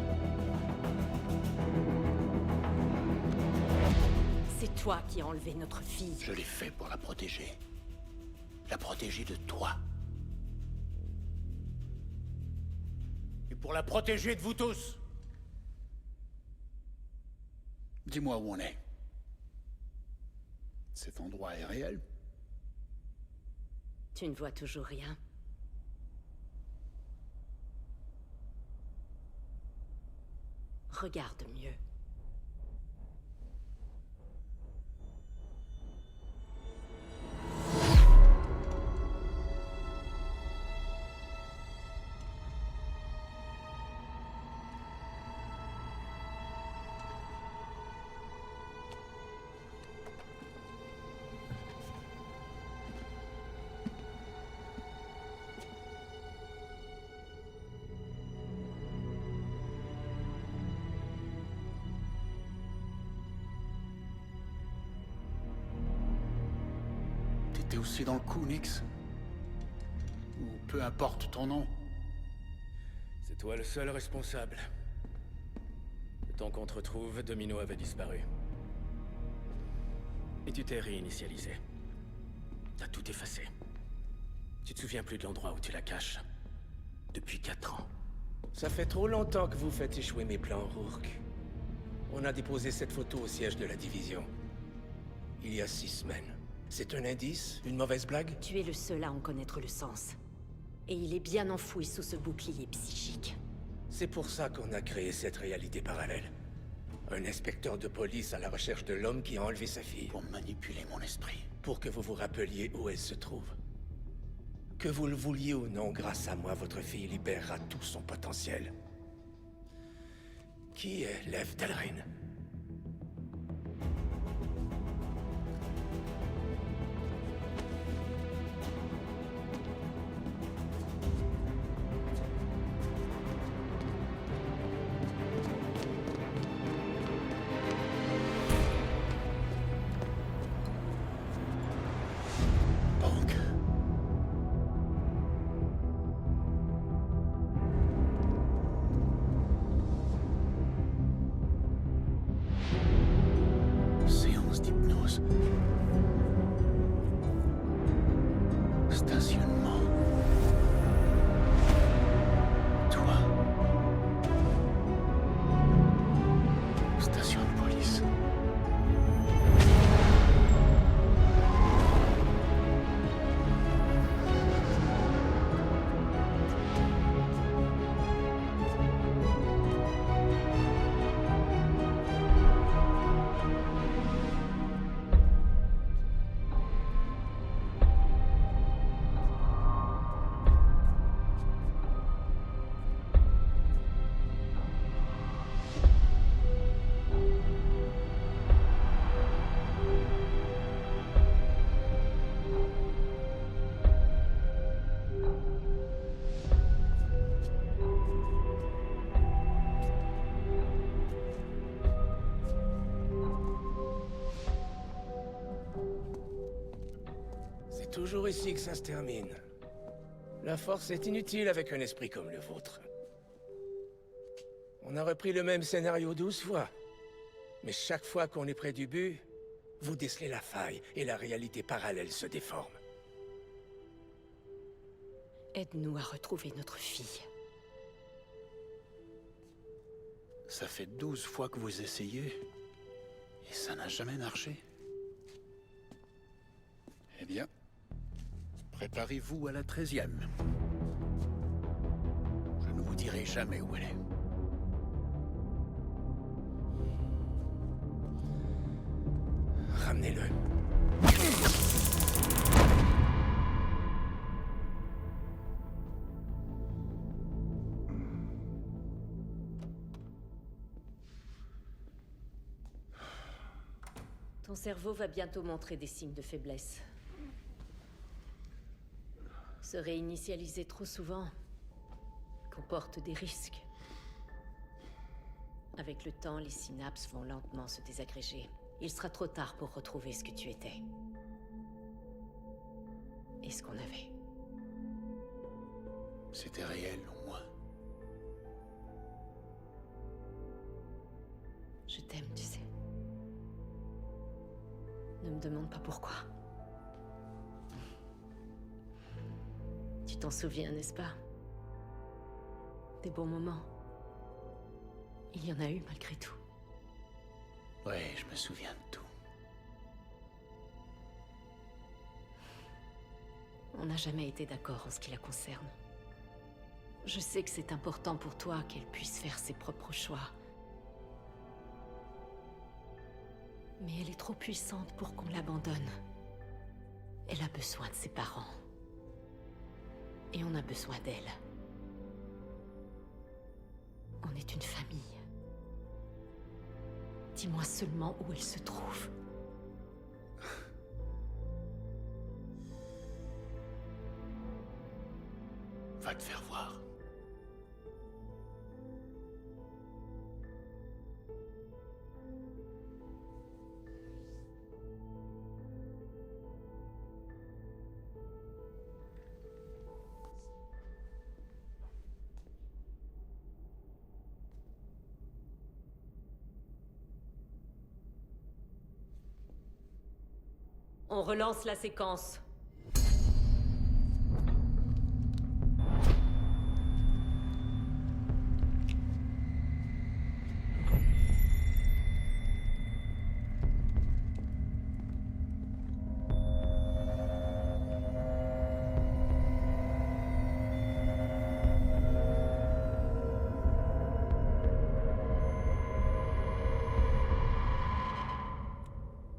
C'est toi qui as enlevé notre fille. Je l'ai fait pour la protéger. La protéger de toi. Et pour la protéger de vous tous. Dis-moi où on est. Cet endroit est réel? Tu ne vois toujours rien. Regarde mieux. T'es aussi dans le coup, Nix? Ou peu importe ton nom. C'est toi le seul responsable. Le temps qu'on te retrouve, Domino avait disparu. Et tu t'es réinitialisé. T'as tout effacé. Tu te souviens plus de l'endroit où tu la caches. Depuis 4 ans. Ça fait trop longtemps que vous faites échouer mes plans, Rourke. On a déposé cette photo au siège de la division. Il y a 6 semaines. C'est un indice? Une mauvaise blague? Tu es le seul à en connaître le sens. Et il est bien enfoui sous ce bouclier psychique. C'est pour ça qu'on a créé cette réalité parallèle. Un inspecteur de police à la recherche de l'homme qui a enlevé sa fille. Pour manipuler mon esprit. Pour que vous vous rappeliez où elle se trouve. Que vous le vouliez ou non, grâce à moi, votre fille libérera tout son potentiel. Qui est Lev Delrin? Séance d'hypnose. Stationnement. Toi. Station de police. C'est toujours ici que ça se termine. La force est inutile avec un esprit comme le vôtre. On a repris le même scénario 12 fois. Mais chaque fois qu'on est près du but, vous décelez la faille et la réalité parallèle se déforme. Aide-nous à retrouver notre fille. Ça fait 12 fois que vous essayez. Et ça n'a jamais marché. Eh bien, préparez-vous à la 13e. Je ne vous dirai jamais où elle est. Ramenez-le. Ton cerveau va bientôt montrer des signes de faiblesse. Se réinitialiser trop souvent comporte des risques. Avec le temps, les synapses vont lentement se désagréger. Il sera trop tard pour retrouver ce que tu étais. Et ce qu'on avait. C'était réel, au moins. Je t'aime, tu sais. Ne me demande pas pourquoi. Tu t'en souviens, n'est-ce pas? Des bons moments. Il y en a eu malgré tout. Ouais, je me souviens de tout. On n'a jamais été d'accord en ce qui la concerne. Je sais que c'est important pour toi qu'elle puisse faire ses propres choix. Mais elle est trop puissante pour qu'on l'abandonne. Elle a besoin de ses parents. Et on a besoin d'elle. On est une famille. Dis-moi seulement où elle se trouve. Va te faire voir. On relance la séquence.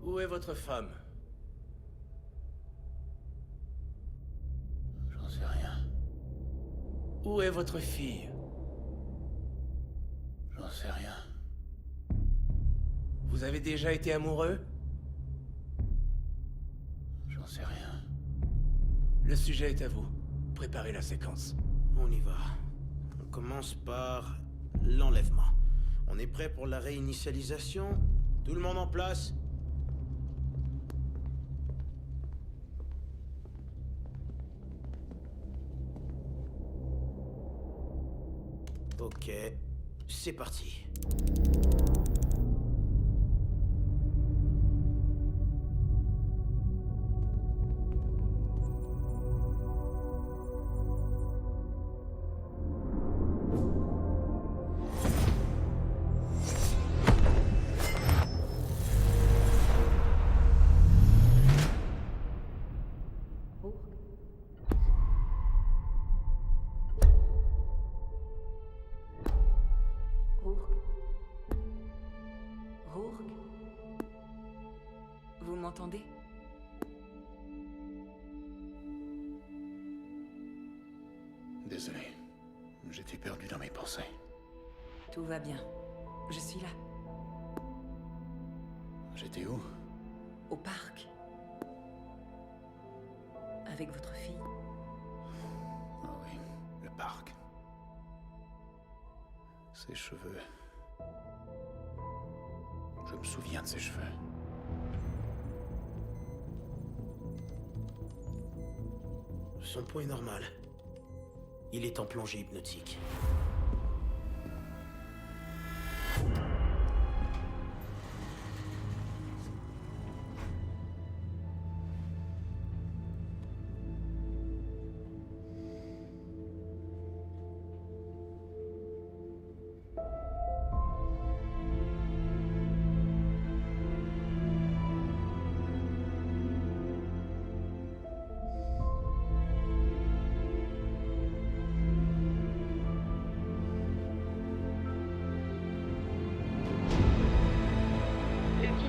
Où est votre femme? J'en sais rien. Où est votre fille? J'en sais rien. Vous avez déjà été amoureux? J'en sais rien. Le sujet est à vous. Préparez la séquence. On y va. On commence par l'enlèvement. On est prêt pour la réinitialisation? Tout le monde en place? Ok, c'est parti. Vous m'entendez? Désolé. J'étais perdu dans mes pensées. Tout va bien. Je suis là. J'étais où? Au parc. Avec votre fille. Ah oui, le parc. Ses cheveux. Je me souviens de ses cheveux. Son point est normal. Il est en plongée hypnotique.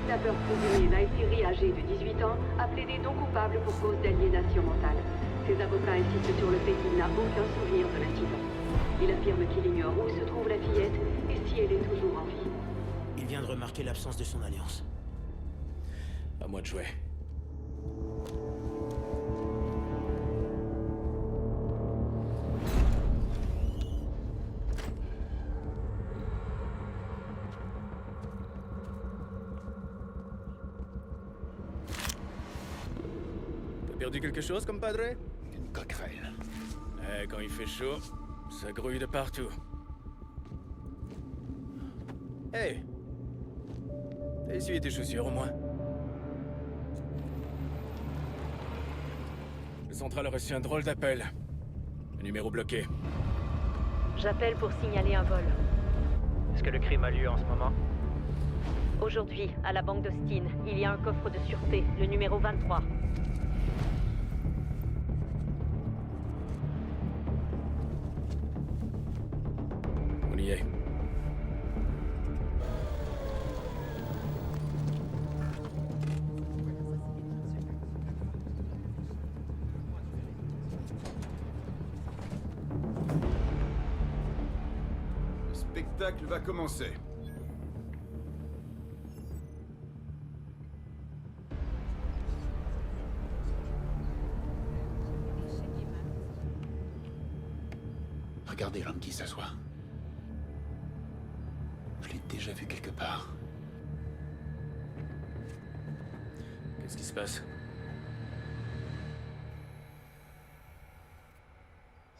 kidnappeur présumé Laïtiri, âgé de 18 ans, a plaidé non coupable pour cause d'aliénation mentale. Ses avocats insistent sur le fait qu'il n'a aucun souvenir de l'incident. Il affirme qu'il ignore où se trouve la fillette et si elle est toujours en vie. Il vient de remarquer l'absence de son alliance. À moi de jouer. T'as perdu quelque chose, compadre? Une coquerelle. Eh, quand il fait chaud, ça grouille de partout. Hey! T'as essuyé tes chaussures au moins? Le central a reçu un drôle d'appel. Le numéro bloqué. J'appelle pour signaler un vol. Est-ce que le crime a lieu en ce moment? Aujourd'hui, à la banque d'Austin, il y a un coffre de sûreté, le numéro 23. On y est. Le spectacle va commencer. Regardez l'homme qui s'assoit. Je l'ai déjà vu quelque part. Qu'est-ce qui se passe?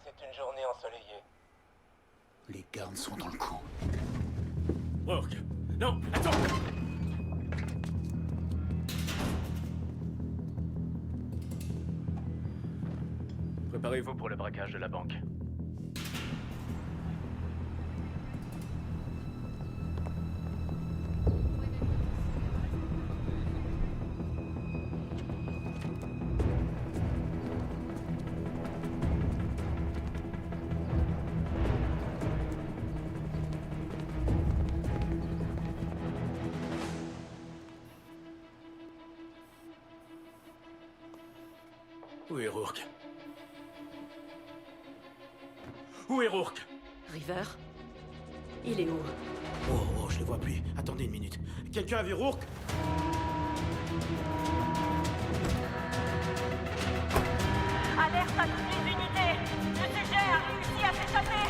C'est une journée ensoleillée. Les gardes sont dans le coup. Rourke! Non! Attends! Préparez-vous pour le braquage de la banque. Où est Rourke? Où est Rourke? River? Il est où? Oh, je le vois plus. Attendez une minute. Quelqu'un a vu Rourke? Alerte à toutes les unités! Le CG a réussi à s'échapper!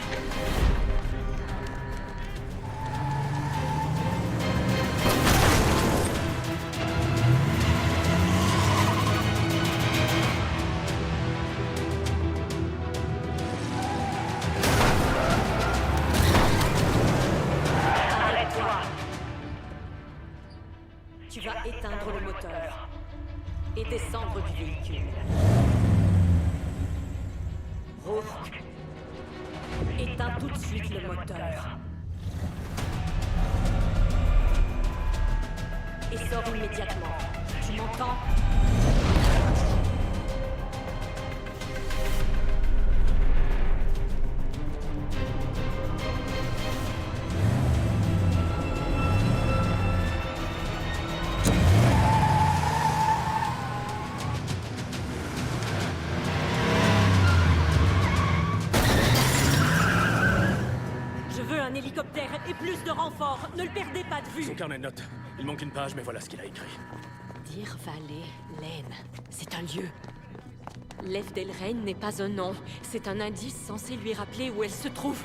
Tu vas éteindre le moteur et descendre du véhicule. Rourke, éteins tout de suite le moteur. Et sors immédiatement. Tu m'entends? Un hélicoptère et plus de renforts. Ne le perdez pas de vue. Son carnet de notes. Il manque une page, mais voilà ce qu'il a écrit. Deer Valley Lane. C'est un lieu. L'Eve d'Elrain n'est pas un nom. C'est un indice censé lui rappeler où elle se trouve.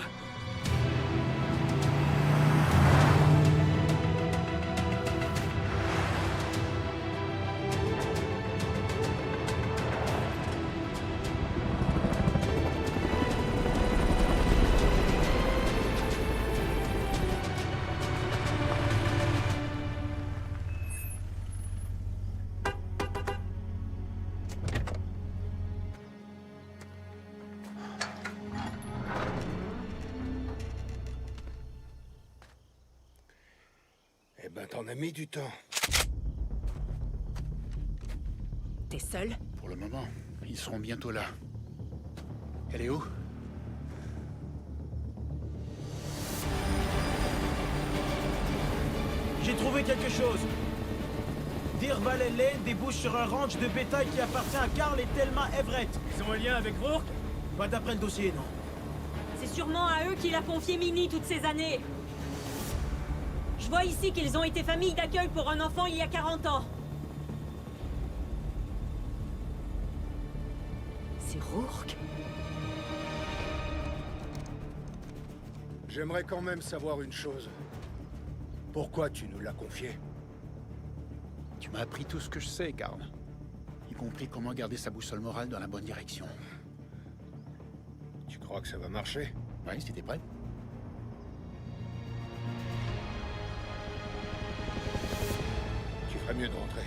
Eh ben, t'en as mis du temps. T'es seul? Pour le moment, ils seront bientôt là. Elle est où? J'ai trouvé quelque chose. Deer Valley Lane débouche sur un ranch de bétail qui appartient à Carl et Thelma Everett. Ils ont un lien avec Rourke? Pas d'après le dossier, non. C'est sûrement à eux qu'il a confié Minnie toutes ces années. Je vois ici qu'ils ont été famille d'accueil pour un enfant il y a 40 ans. C'est Rourke? J'aimerais quand même savoir une chose. Pourquoi tu nous l'as confié? Tu m'as appris tout ce que je sais, Carl. Y compris comment garder sa boussole morale dans la bonne direction. Tu crois que ça va marcher? Oui, si t'es prêt. Tu ferais mieux de rentrer.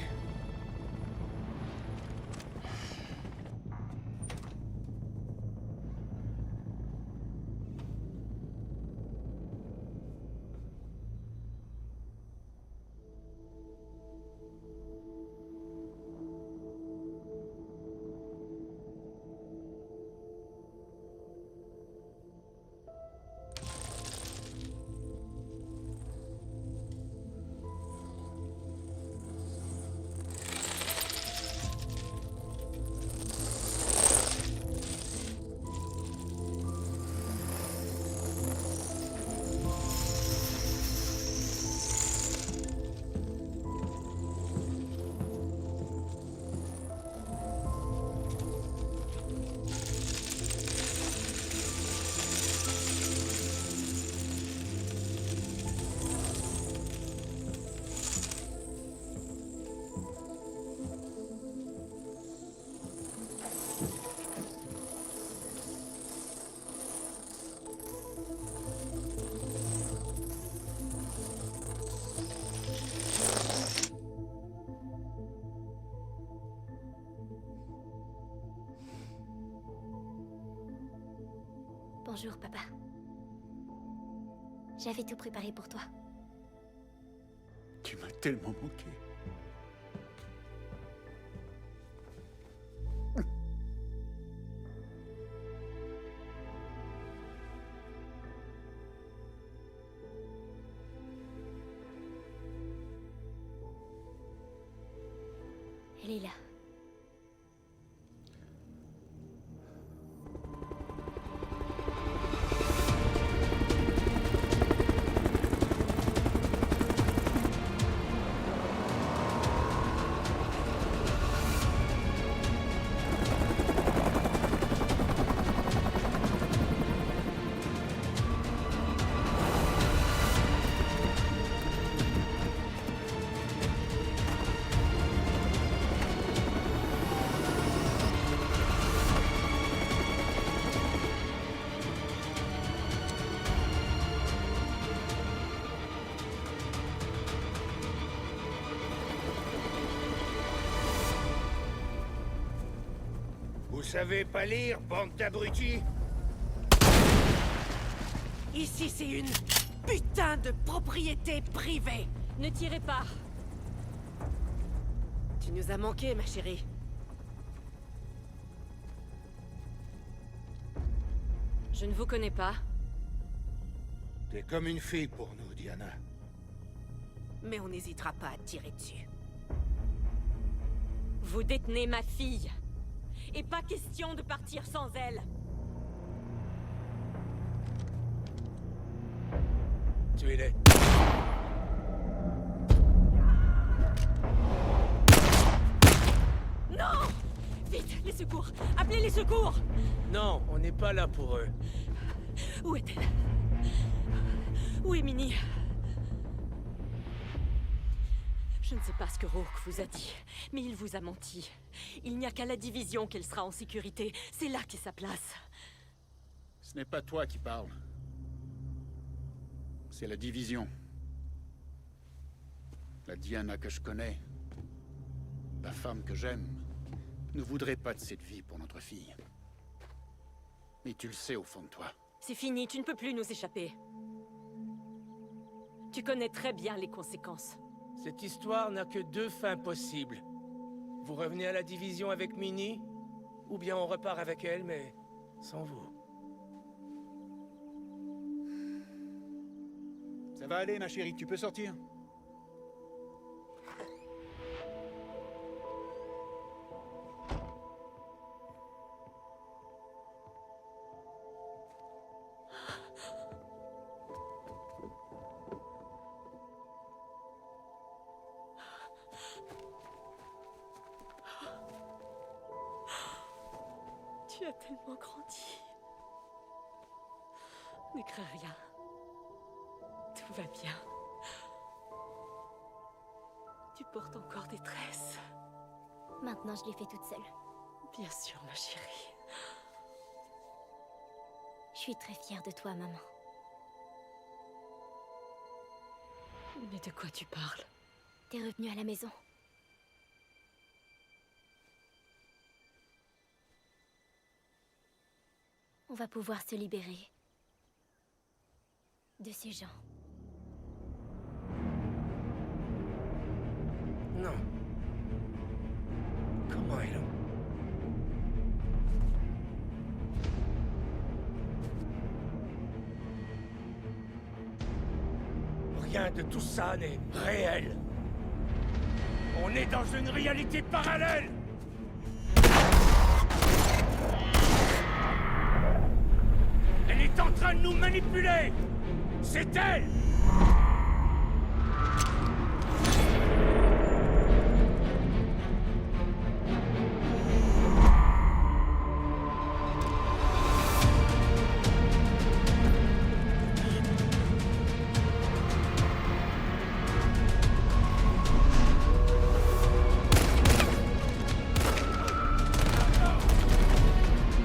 Bonjour, papa. J'avais tout préparé pour toi. Tu m'as tellement manqué. Elle est là. Vous savez pas lire, bande d'abrutis? Ici, c'est une putain de propriété privée. Ne tirez pas. Tu nous as manqué, ma chérie. Je ne vous connais pas. T'es comme une fille pour nous, Diana. Mais on n'hésitera pas à tirer dessus. Vous détenez ma fille. Et pas question de partir sans elle. Tuez-les. Non! Vite, les secours! Appelez les secours! Non, on n'est pas là pour eux. Où est-elle? Où est Minnie? Je ne sais pas ce que Rourke vous a dit, mais il vous a menti. Il n'y a qu'à la division qu'elle sera en sécurité. C'est là qu'est sa place. Ce n'est pas toi qui parles. C'est la division. La Diana que je connais, la femme que j'aime, ne voudrait pas de cette vie pour notre fille. Mais tu le sais au fond de toi. C'est fini, tu ne peux plus nous échapper. Tu connais très bien les conséquences. Cette histoire n'a que deux fins possibles. Vous revenez à la division avec Minnie, ou bien on repart avec elle, mais sans vous. Ça va aller, ma chérie, tu peux sortir. Tu as tellement grandi. Ne crains rien. Tout va bien. Tu portes encore des tresses. Maintenant, je les fais toute seule. Bien sûr, ma chérie. Je suis très fière de toi, maman. Mais de quoi tu parles? T'es revenue à la maison. On va pouvoir se libérer de ces gens. Non. Comment est-ce? Rien de tout ça n'est réel. On est dans une réalité parallèle. Elle est en train de nous manipuler. C'est elle.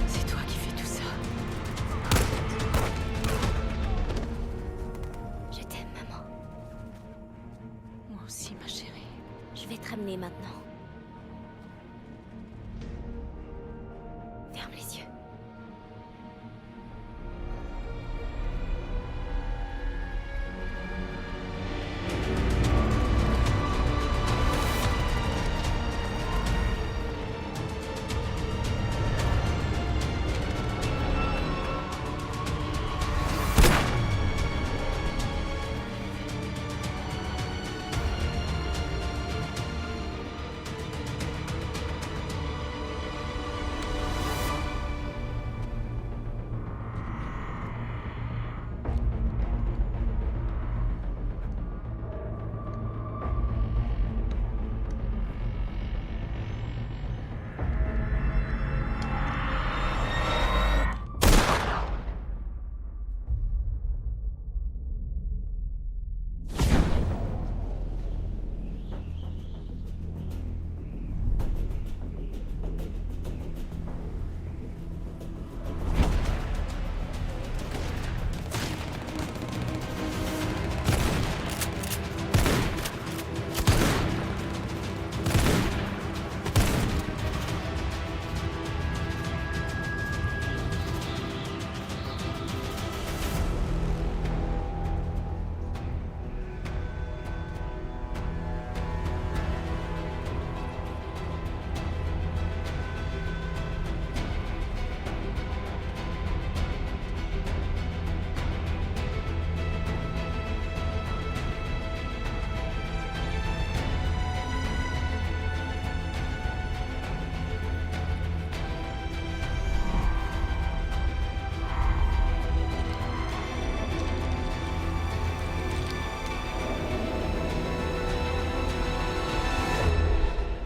C'est toi qui fais tout ça. Je t'aime, maman. Moi aussi, ma chérie. Je vais te ramener maintenant. Ferme les yeux.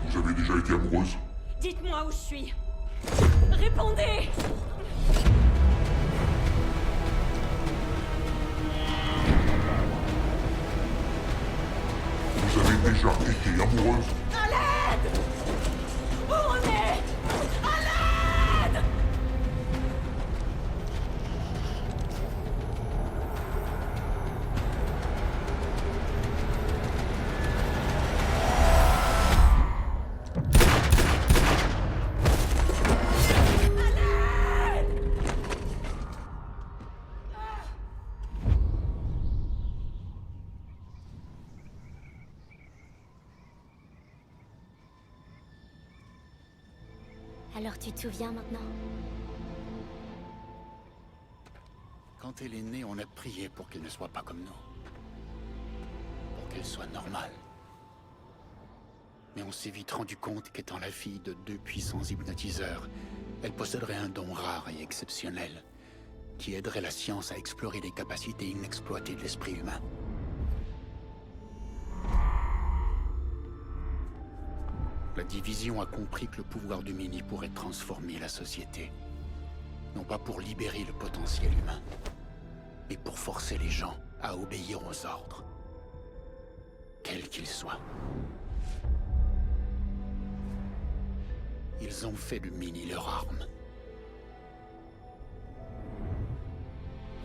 Vous avez déjà été amoureuse? Dites-moi où je suis. Répondez! Vous avez déjà été amoureuse? À l'aide! Où on est? À l'aide! Alors tu te souviens maintenant? Quand elle est née, on a prié pour qu'elle ne soit pas comme nous. Pour qu'elle soit normale. Mais on s'est vite rendu compte qu'étant la fille de 2 puissants hypnotiseurs, elle posséderait un don rare et exceptionnel, qui aiderait la science à explorer les capacités inexploitées de l'esprit humain. La division a compris que le pouvoir du Mini pourrait transformer la société. Non pas pour libérer le potentiel humain, mais pour forcer les gens à obéir aux ordres. Quels qu'ils soient. Ils ont fait de Minnie leur arme.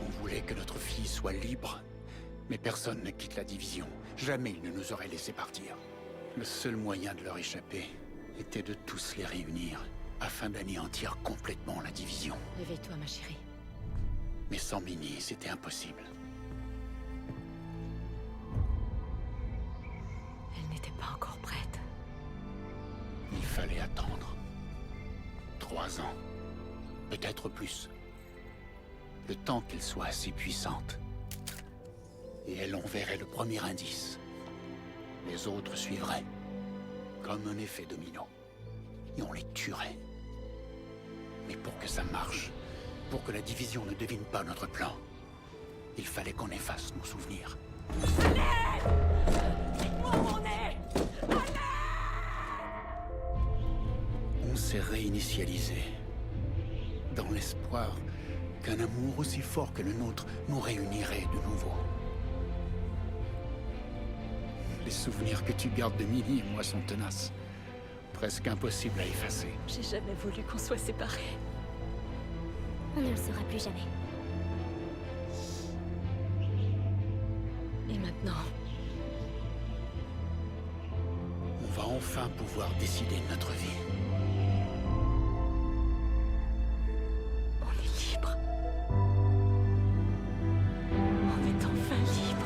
On voulait que notre fille soit libre, mais personne ne quitte la division. Jamais ils ne nous auraient laissé partir. Le seul moyen de leur échapper était de tous les réunir, afin d'anéantir complètement la division. Réveille-toi, ma chérie. Mais sans Minnie, c'était impossible. Elle n'était pas encore prête. Il fallait attendre. 3 ans. Peut-être plus. Le temps qu'elle soit assez puissante. Et elle enverrait le premier indice. Les autres suivraient. Comme un effet domino. Et on les tuerait. Mais pour que ça marche, pour que la division ne devine pas notre plan, il fallait qu'on efface nos souvenirs. On s'est réinitialisé. Dans l'espoir qu'un amour aussi fort que le nôtre nous réunirait de nouveau. Les souvenirs que tu gardes de Minnie et moi sont tenaces. Presque impossibles à effacer. J'ai jamais voulu qu'on soit séparés. On ne le saura plus jamais. Et maintenant, on va enfin pouvoir décider de notre vie. on est libre. On est enfin libre.